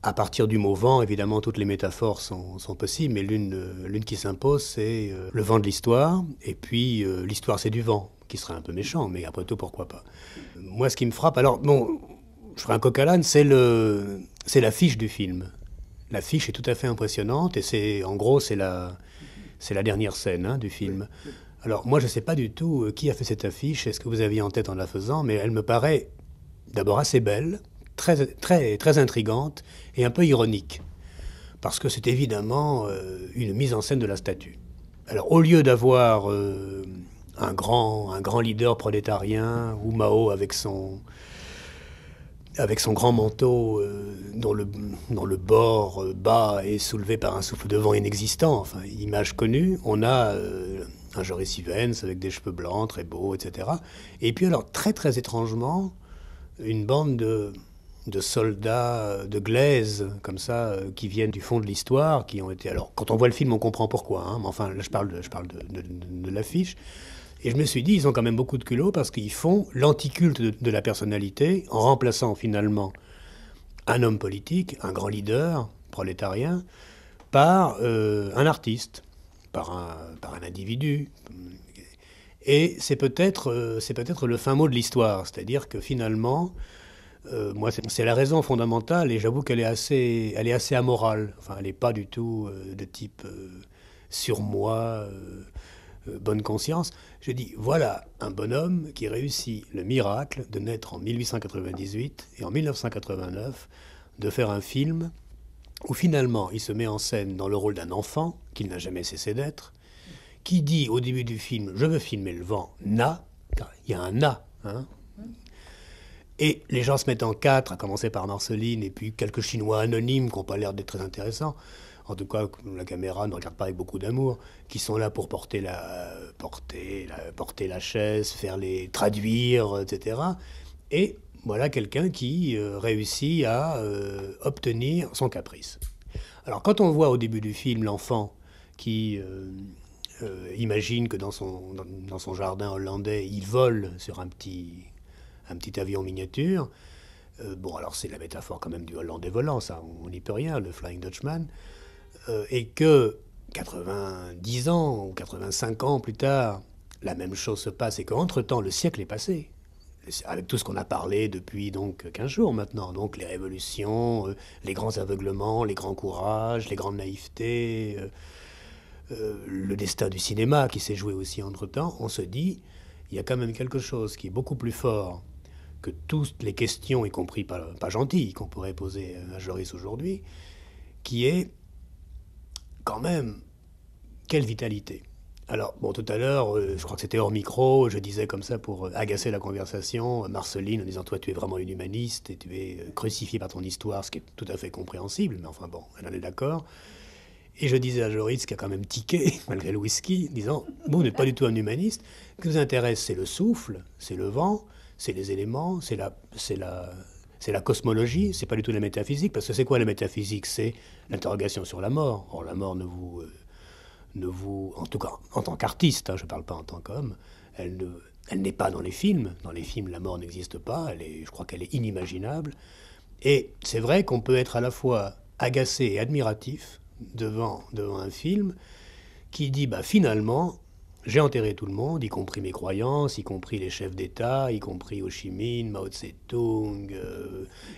À partir du mot vent, évidemment, toutes les métaphores sont possibles, mais l'une qui s'impose, c'est le vent de l'histoire, et puis l'histoire, c'est du vent, qui serait un peu méchant, mais après tout, pourquoi pas. Moi, ce qui me frappe, alors, bon, je ferai un coq à l'âne, c'est l'affiche du film. L'affiche est tout à fait impressionnante, et en gros, c'est la dernière scène du film. Alors, moi, je ne sais pas du tout qui a fait cette affiche, est-ce que vous aviez en tête en la faisant, mais elle me paraît d'abord assez belle, très, très, très intrigante et un peu ironique, parce que c'est évidemment une mise en scène de la statue. Alors, au lieu d'avoir un grand leader prolétarien, ou Mao avec avec son grand manteau dont le bord bas est soulevé par un souffle de vent inexistant, enfin, image connue. On a un Joris Ivens avec des cheveux blancs, très beau, etc. Et puis alors, très très étrangement, une bande de soldats de glaise, comme ça, qui viennent du fond de l'histoire, qui ont été... Alors, quand on voit le film, on comprend pourquoi, hein, mais enfin, là, je parle de l'affiche. Et je me suis dit, ils ont quand même beaucoup de culot parce qu'ils font l'anticulte de la personnalité en remplaçant finalement un homme politique, un grand leader prolétarien, par un artiste, par un individu. Et c'est peut-être le fin mot de l'histoire, c'est-à-dire que finalement, moi, c'est la raison fondamentale, et j'avoue qu'elle elle est assez amorale. Enfin, elle n'est pas du tout de type surmoi, bonne conscience. Je dis, voilà un bonhomme qui réussit le miracle de naître en 1898 et en 1989 de faire un film où finalement il se met en scène dans le rôle d'un enfant qu'il n'a jamais cessé d'être, qui dit au début du film, je veux filmer le vent, na, il y a un na, hein. Et les gens se mettent en quatre, à commencer par Marceline, et puis quelques Chinois anonymes qui n'ont pas l'air d'être très intéressants, en tout cas la caméra ne regarde pas avec beaucoup d'amour, qui sont là pour porter la chaise, traduire, etc. Et voilà quelqu'un qui réussit à obtenir son caprice. Alors quand on voit au début du film l'enfant qui imagine que dans son jardin hollandais, il vole sur un petit avion miniature. Bon, alors c'est la métaphore quand même du Hollandais volant, ça, on n'y peut rien, le Flying Dutchman. Et que 90 ans ou 85 ans plus tard, la même chose se passe et qu'entre-temps, le siècle est passé. Avec tout ce qu'on a parlé depuis donc 15 jours maintenant, donc les révolutions, les grands aveuglements, les grands courages, les grandes naïvetés, le destin du cinéma qui s'est joué aussi entre-temps, on se dit, il y a quand même quelque chose qui est beaucoup plus fort que toutes les questions, y compris pas gentilles, qu'on pourrait poser à Joris aujourd'hui, qui est quand même, quelle vitalité. Alors, bon, tout à l'heure, je crois que c'était hors micro, je disais comme ça pour agacer la conversation, Marceline, en disant, toi, tu es vraiment une humaniste et tu es crucifié par ton histoire, ce qui est tout à fait compréhensible, mais enfin bon, elle en est d'accord. Et je disais à Joris, qui a quand même tiqué, malgré le whisky, disant, vous n'êtes pas du tout un humaniste, ce qui vous intéresse, c'est le souffle, c'est le vent, c'est les éléments, c'est la cosmologie, c'est pas du tout la métaphysique, parce que c'est quoi la métaphysique? C'est l'interrogation sur la mort. Or, la mort ne vous en tout cas, en tant qu'artiste, hein, je ne parle pas en tant qu'homme, elle n'est pas dans les films. Dans les films, la mort n'existe pas, je crois qu'elle est inimaginable. Et c'est vrai qu'on peut être à la fois agacé et admiratif devant un film qui dit, bah, finalement, j'ai enterré tout le monde, y compris mes croyances, y compris les chefs d'État, y compris Ho Chi Minh, Mao Tse-tung,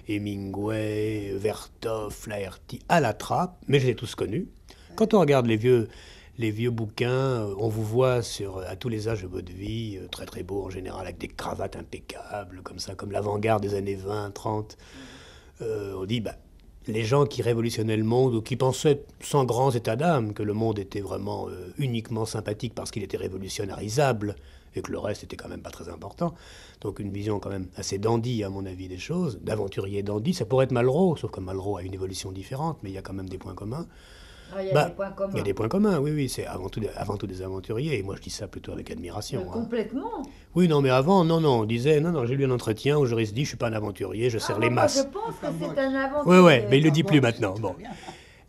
Hemingway, Vertov, Flaherty, à la trappe, mais je les ai tous connus. Quand on regarde les vieux bouquins, on vous voit à tous les âges de votre vie, très très beau en général, avec des cravates impeccables, comme ça, comme l'avant-garde des années 20, 30. On dit, bah, les gens qui révolutionnaient le monde ou qui pensaient sans grands états d'âme que le monde était vraiment uniquement sympathique parce qu'il était révolutionnarisable et que le reste était quand même pas très important. Donc une vision quand même assez dandy à mon avis des choses, d'aventurier dandy. Ça pourrait être Malraux, sauf que Malraux a une évolution différente, mais il y a quand même des points communs. Il y a des points communs. Il y a des points communs, oui, c'est avant tout des aventuriers, et moi je dis ça plutôt avec admiration. Complètement. Hein. Oui, non, mais avant, non, on disait, non, j'ai lu un entretien où Joris dit, je suis pas un aventurier, je serre les masses. Je pense que c'est un aventurier. Oui, mais il le dit plus maintenant. Bon.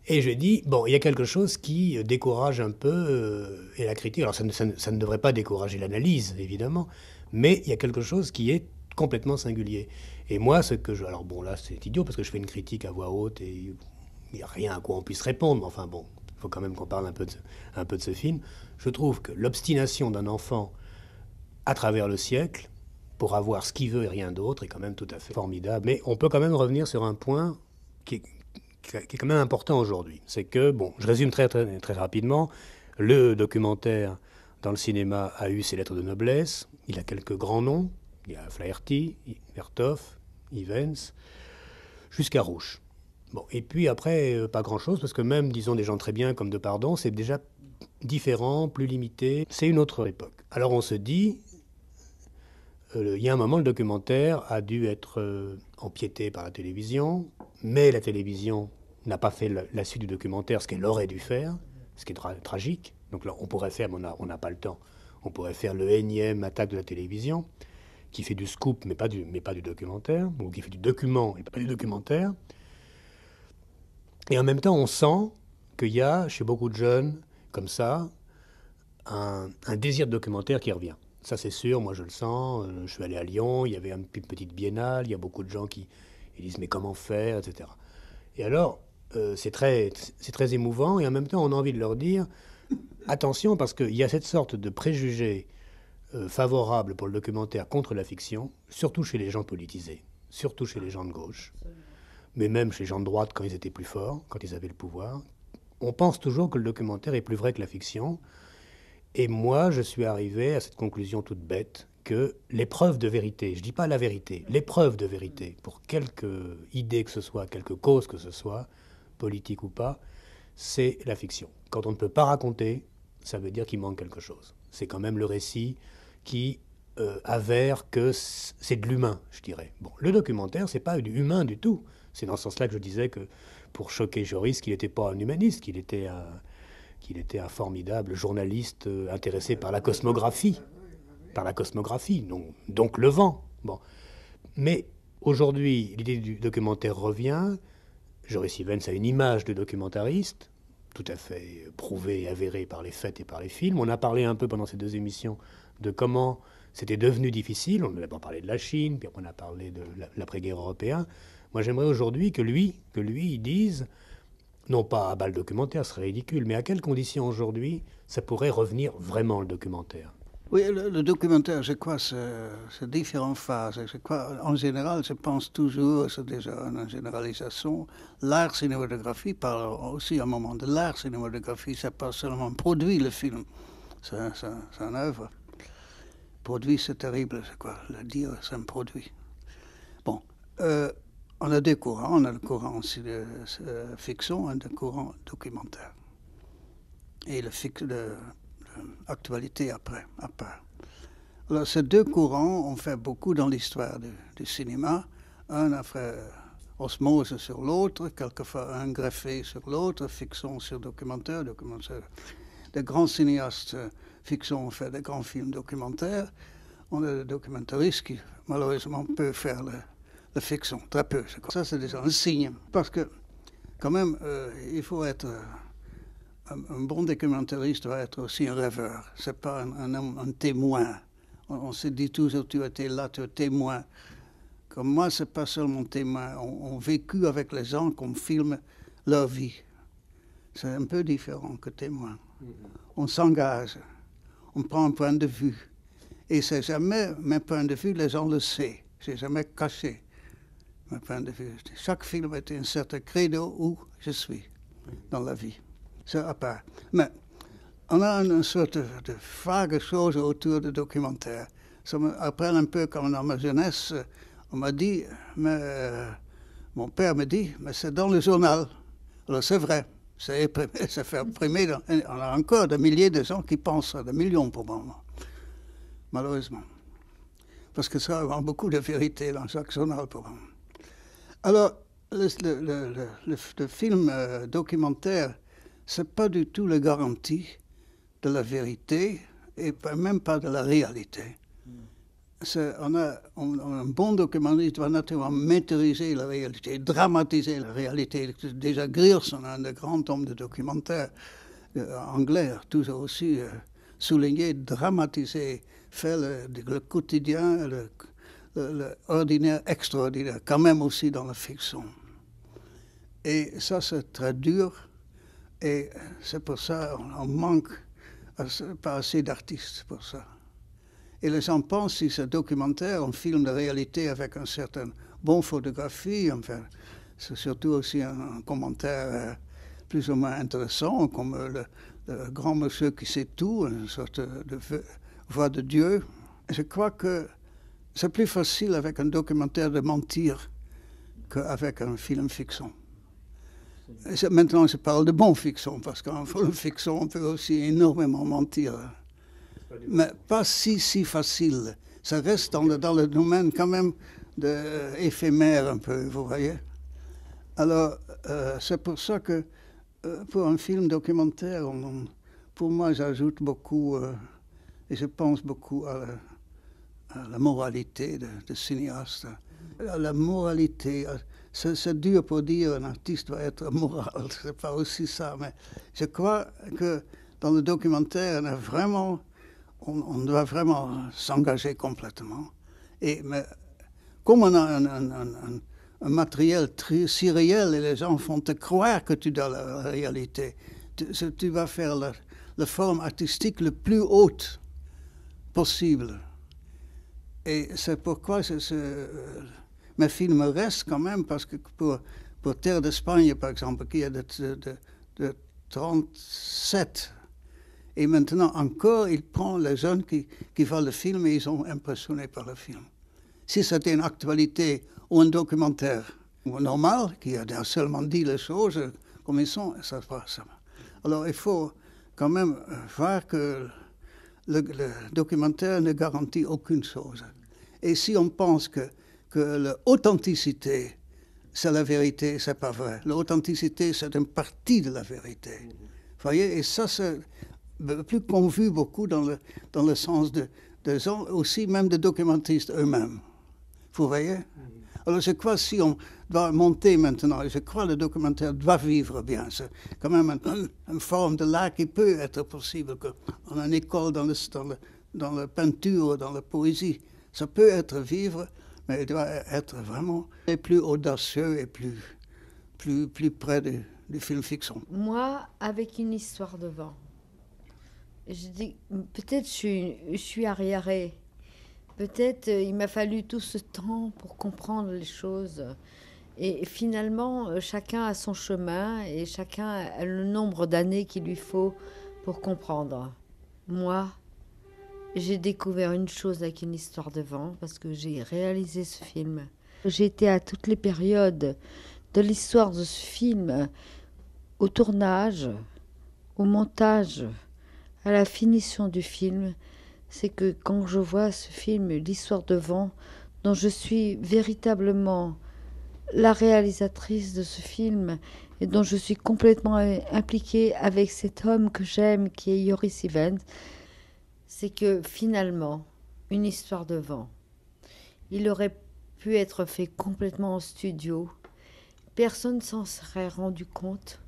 Et je dis, bon, il y a quelque chose qui décourage un peu et la critique. Alors ça ne devrait pas décourager l'analyse, évidemment, mais il y a quelque chose qui est complètement singulier. Et moi, alors bon, là, c'est idiot parce que je fais une critique à voix haute et il n'y a rien à quoi on puisse répondre, mais enfin bon, il faut quand même qu'on parle un peu de ce film. Je trouve que l'obstination d'un enfant à travers le siècle, pour avoir ce qu'il veut et rien d'autre, est quand même tout à fait formidable. Mais on peut quand même revenir sur un point qui est quand même important aujourd'hui. C'est que, bon, je résume très, très, très rapidement, le documentaire dans le cinéma a eu ses lettres de noblesse, il a quelques grands noms, il y a Flaherty, Vertov, Ivens, jusqu'à Rouch. Bon, et puis après, pas grand-chose, parce que même, disons, des gens très bien comme Depardon, c'est déjà différent, plus limité, c'est une autre époque. Alors on se dit, il y a un moment, le documentaire a dû être empiété par la télévision, mais la télévision n'a pas fait la suite du documentaire, ce qu'elle aurait dû faire, ce qui est tragique. Donc là, on pourrait faire, mais on n'a pas le temps, on pourrait faire le énième attaque de la télévision, qui fait du scoop, mais pas du documentaire, ou qui fait du document, et pas du documentaire. Et en même temps, on sent qu'il y a, chez beaucoup de jeunes, comme ça, un désir de documentaire qui revient. Ça, c'est sûr, moi je le sens. Je suis allé à Lyon, il y avait une petite biennale, il y a beaucoup de gens qui disent « mais comment faire ?» etc. Et alors, c'est très émouvant, et en même temps, on a envie de leur dire « attention, parce qu'il y a cette sorte de préjugé favorable pour le documentaire contre la fiction, surtout chez les gens politisés, surtout chez les gens de gauche, mais même chez les gens de droite quand ils étaient plus forts, quand ils avaient le pouvoir. On pense toujours que le documentaire est plus vrai que la fiction. Et moi, je suis arrivé à cette conclusion toute bête que l'épreuve de vérité, je ne dis pas la vérité, l'épreuve de vérité, pour quelque idée que ce soit, quelque cause que ce soit, politique ou pas, c'est la fiction. Quand on ne peut pas raconter, ça veut dire qu'il manque quelque chose. C'est quand même le récit qui avère que c'est de l'humain, je dirais. Bon, le documentaire, c'est pas du humain du tout. C'est dans ce sens-là que je disais que, pour choquer Joris, qu'il n'était pas un humaniste, qu'il était un formidable journaliste intéressé par la cosmographie. Donc le vent. Bon. Mais aujourd'hui, l'idée du documentaire revient. Joris Ivens a une image de documentariste, tout à fait prouvée et avérée par les faits et par les films. On a parlé un peu pendant ces deux émissions de comment c'était devenu difficile. On a d'abord parlé de la Chine, puis on a parlé de l'après-guerre européen. Moi, j'aimerais aujourd'hui que lui, il dise, non pas à bas le documentaire, ce serait ridicule, mais à quelles conditions aujourd'hui ça pourrait revenir vraiment le documentaire? Oui, le documentaire, je crois, c'est différentes phases. Je crois, en général, je pense toujours, c'est déjà une généralisation, l'art cinématographique parle aussi à un moment de l'art cinématographique, c'est pas seulement produit le film, c'est une œuvre. Produit, c'est terrible, c'est quoi, le dire, c'est un produit. Bon, on a deux courants, on a le courant fiction et le courant documentaire. Et l'actualité après, à part. Alors, ces deux courants ont fait beaucoup dans l'histoire du cinéma. Un a fait osmose sur l'autre, quelquefois un greffé sur l'autre, fiction sur documentaire. Des grands cinéastes fiction ont fait des grands films documentaires. On a des documentaristes qui, malheureusement, peuvent faire la fiction, très peu. Ça, c'est déjà un signe. Parce que, quand même, il faut être... Un bon documentariste doit être aussi un rêveur. Ce n'est pas un témoin. On se dit toujours, tu étais là, tu es témoin. Comme moi, ce n'est pas seulement témoin. On vécu avec les gens qu'on filme leur vie. C'est un peu différent que témoin. On s'engage. On prend un point de vue. Et c'est jamais mes points de vue, les gens le savent. C'est jamais caché, mes points de vue. Chaque film est un certain credo où je suis dans la vie. C'est à part. Mais on a une sorte de vague chose autour du documentaire. Ça me rappelle un peu comme dans ma jeunesse, on m'a dit, mon père me dit, mais c'est dans le journal. Alors c'est vrai, c'est fait imprimer. On a encore des milliers de gens qui pensent ça, des millions pour le moment, malheureusement. Parce que ça a beaucoup de vérité dans chaque journal pour le moment. Alors, le film documentaire, c'est pas du tout la garantie de la vérité et même pas de la réalité. On a un bon documentariste doit naturellement maîtriser la réalité, dramatiser la réalité. Déjà Grierson, un des grands hommes de documentaire anglais, toujours aussi souligné, dramatiser, faire le quotidien, l'ordinaire extraordinaire, quand même aussi dans la fiction. Et ça, c'est très dur. Et c'est pour ça qu'on manque pas assez d'artistes pour ça. Et les gens pensent si c'est documentaire, on filme la réalité avec une certaine bonne photographie, enfin, c'est surtout aussi un commentaire plus ou moins intéressant, comme le grand monsieur qui sait tout, une sorte de voix de Dieu. Je crois que c'est plus facile avec un documentaire de mentir qu'avec un film fiction. Maintenant, je parle de bonne fiction, parce qu'en film fiction, on peut aussi énormément mentir. Mais pas si facile. ça reste dans le domaine quand même éphémère un peu, vous voyez. Alors, c'est pour ça que pour un film documentaire, pour moi, j'ajoute beaucoup, et je pense beaucoup à la moralité de cinéaste. La moralité, c'est dur pour dire un artiste doit être moral, c'est pas aussi ça, mais je crois que dans le documentaire, on doit vraiment s'engager complètement. Mais comme on a un matériel si réel et les gens font te croire que tu as la réalité, tu vas faire la forme artistique le plus haute possible. Et c'est pourquoi mes films restent quand même, parce que pour Terre d'Espagne, par exemple, qui est de 37, et maintenant encore, il prend les jeunes qui voient le film et ils sont impressionnés par le film. Si c'était une actualité ou un documentaire normal, qui a seulement dit les choses comme ils sont, ça passe. Alors il faut quand même voir que le documentaire ne garantit aucune chose. Et si on pense que l'authenticité, c'est la vérité, c'est pas vrai. L'authenticité, c'est une partie de la vérité. Vous voyez, et ça, c'est plus qu'on vu beaucoup dans le sens de gens, aussi même des documentistes eux-mêmes. Vous voyez? Alors je crois que si on doit monter maintenant, je crois que le documentaire doit vivre bien. C'est quand même une forme de l'art qui peut être possible, qu'on a une école dans la peinture, dans la poésie. Ça peut être vivre, mais il doit être vraiment plus audacieux et plus près du film fiction. Moi, avec une histoire devant, je dis, peut-être je suis arriérée. Peut-être il m'a fallu tout ce temps pour comprendre les choses. Et finalement, chacun a son chemin et chacun a le nombre d'années qu'il lui faut pour comprendre. Moi, j'ai découvert une chose avec une histoire devant parce que j'ai réalisé ce film. J'ai été à toutes les périodes de l'histoire de ce film, au tournage, au montage, à la finition du film. C'est que quand je vois ce film, l'histoire devant, dont je suis véritablement la réalisatrice de ce film et dont je suis complètement impliquée avec cet homme que j'aime, qui est Joris Ivens, c'est que finalement, une histoire devant, il aurait pu être fait complètement en studio. Personne ne s'en serait rendu compte.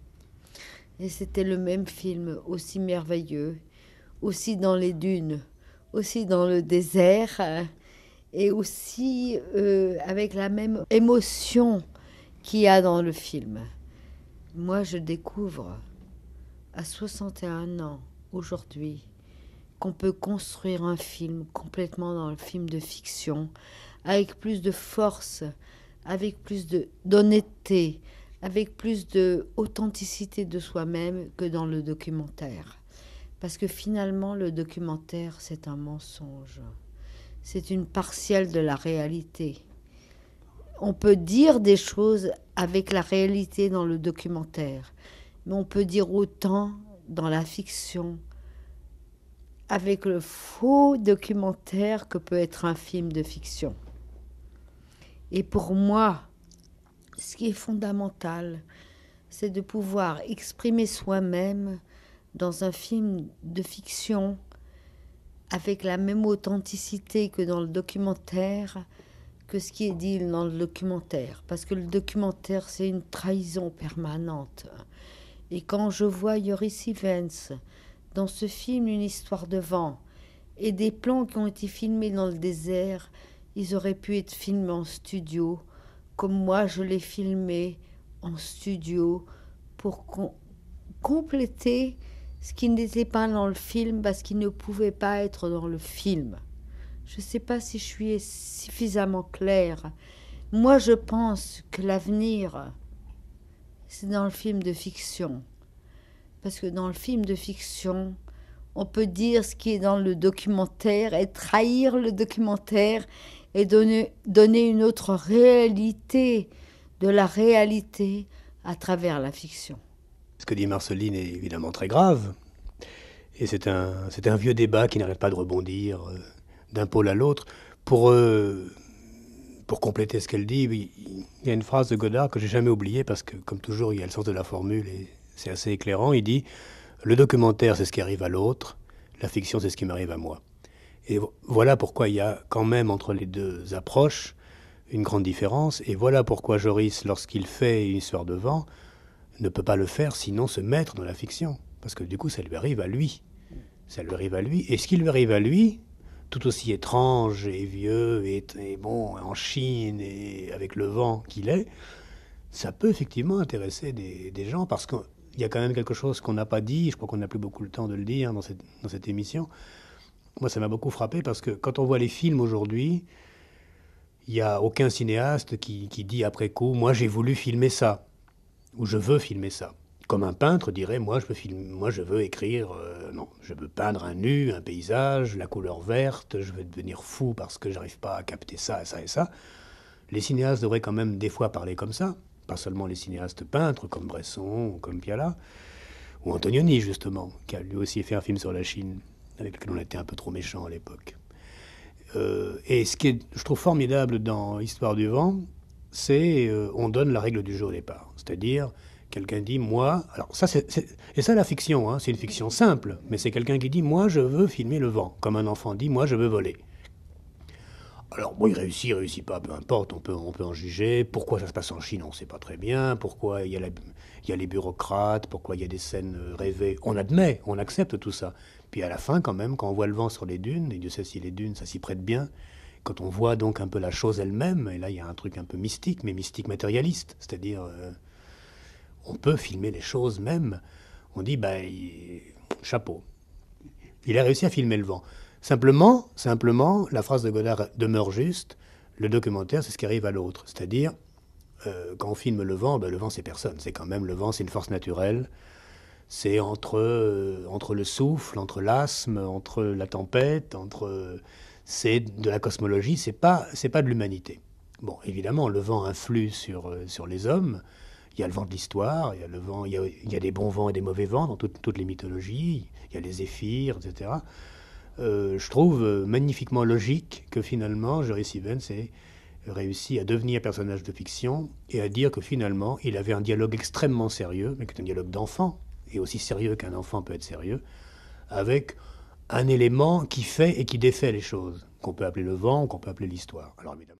Et c'était le même film, aussi merveilleux, aussi dans les dunes, aussi dans le désert, et aussi avec la même émotion qu'il y a dans le film. Moi, je découvre à 61 ans, aujourd'hui, qu'on peut construire un film complètement dans le film de fiction, avec plus de force, avec plus d'honnêteté, avec plus d'authenticité de soi-même que dans le documentaire. Parce que finalement, le documentaire, c'est un mensonge. C'est une partielle de la réalité. On peut dire des choses avec la réalité dans le documentaire, mais on peut dire autant dans la fiction, avec le faux documentaire que peut être un film de fiction. Et pour moi, ce qui est fondamental, c'est de pouvoir exprimer soi-même dans un film de fiction avec la même authenticité que dans le documentaire, que ce qui est dit dans le documentaire. Parce que le documentaire, c'est une trahison permanente. Et quand je vois Joris Ivens dans ce film, Une histoire de vent, et des plans qui ont été filmés dans le désert, ils auraient pu être filmés en studio, comme moi je l'ai filmé en studio, pour compléter ce qui n'était pas dans le film, parce qu'il ne pouvait pas être dans le film. Je ne sais pas si je suis suffisamment claire. Moi, je pense que l'avenir, c'est dans le film de fiction. Parce que dans le film de fiction, on peut dire ce qui est dans le documentaire et trahir le documentaire et donner une autre réalité de la réalité à travers la fiction. Ce que dit Marceline est évidemment très grave. Et c'est un vieux débat qui n'arrête pas de rebondir d'un pôle à l'autre. pour compléter ce qu'elle dit, il y a une phrase de Godard que j'ai jamais oubliée parce que, comme toujours, il y a le sens de la formule et c'est assez éclairant. Il dit « Le documentaire, c'est ce qui arrive à l'autre. La fiction, c'est ce qui m'arrive à moi. » Et voilà pourquoi il y a quand même entre les deux approches une grande différence. Et voilà pourquoi Joris, lorsqu'il fait une histoire de vent, ne peut pas le faire sinon se mettre dans la fiction. Parce que du coup, ça lui arrive à lui. Ça lui arrive à lui. Et ce qui lui arrive à lui, tout aussi étrange et vieux et bon, en Chine et avec le vent qu'il est, ça peut effectivement intéresser des gens parce qu'il y a quand même quelque chose qu'on n'a pas dit, je crois qu'on n'a plus beaucoup le temps de le dire dans cette émission. Moi, ça m'a beaucoup frappé parce que quand on voit les films aujourd'hui, il n'y a aucun cinéaste qui dit après coup « moi j'ai voulu filmer ça » ou « je veux filmer ça ». Comme un peintre dirait, moi je veux écrire, non, je veux peindre un nu, un paysage, la couleur verte, je veux devenir fou parce que j'arrive pas à capter ça, ça et ça. Les cinéastes devraient quand même des fois parler comme ça, pas seulement les cinéastes peintres comme Bresson ou comme Piala, ou Antonioni justement, qui a lui aussi fait un film sur la Chine, avec lequel on était un peu trop méchant à l'époque. Et ce qui est, je trouve formidable dans Histoire du vent, c'est on donne la règle du jeu au départ, c'est-à-dire quelqu'un dit, moi... Alors ça, et ça, la fiction, hein, c'est une fiction simple, mais c'est quelqu'un qui dit, moi, je veux filmer le vent. Comme un enfant dit, moi, je veux voler. Alors, bon, il réussit pas, peu importe, on peut en juger. Pourquoi ça se passe en Chine, on ne sait pas très bien. Pourquoi il y a les bureaucrates, pourquoi il y a des scènes rêvées. On admet, on accepte tout ça. Puis à la fin, quand même, quand on voit le vent sur les dunes, et Dieu sait si les dunes, ça s'y prête bien, quand on voit donc un peu la chose elle-même, et là, il y a un truc un peu mystique, mais mystique matérialiste, c'est-à-dire... on peut filmer les choses même. On dit, chapeau. Il a réussi à filmer le vent. Simplement, la phrase de Godard demeure juste. Le documentaire, c'est ce qui arrive à l'autre. C'est-à-dire, quand on filme le vent c'est personne. C'est quand même, le vent, c'est une force naturelle. C'est entre le souffle, entre l'asthme, entre la tempête, c'est de la cosmologie, c'est pas de l'humanité. Bon, évidemment, le vent influe sur les hommes. Il y a le vent de l'histoire, il y a des bons vents et des mauvais vents dans toutes les mythologies, il y a les zéphyrs, etc. Je trouve magnifiquement logique que finalement, Joris Ivens ait réussi à devenir personnage de fiction et à dire que finalement, il avait un dialogue extrêmement sérieux, mais qui est un dialogue d'enfant, et aussi sérieux qu'un enfant peut être sérieux, avec un élément qui fait et qui défait les choses, qu'on peut appeler le vent, qu'on peut appeler l'histoire. Alors évidemment,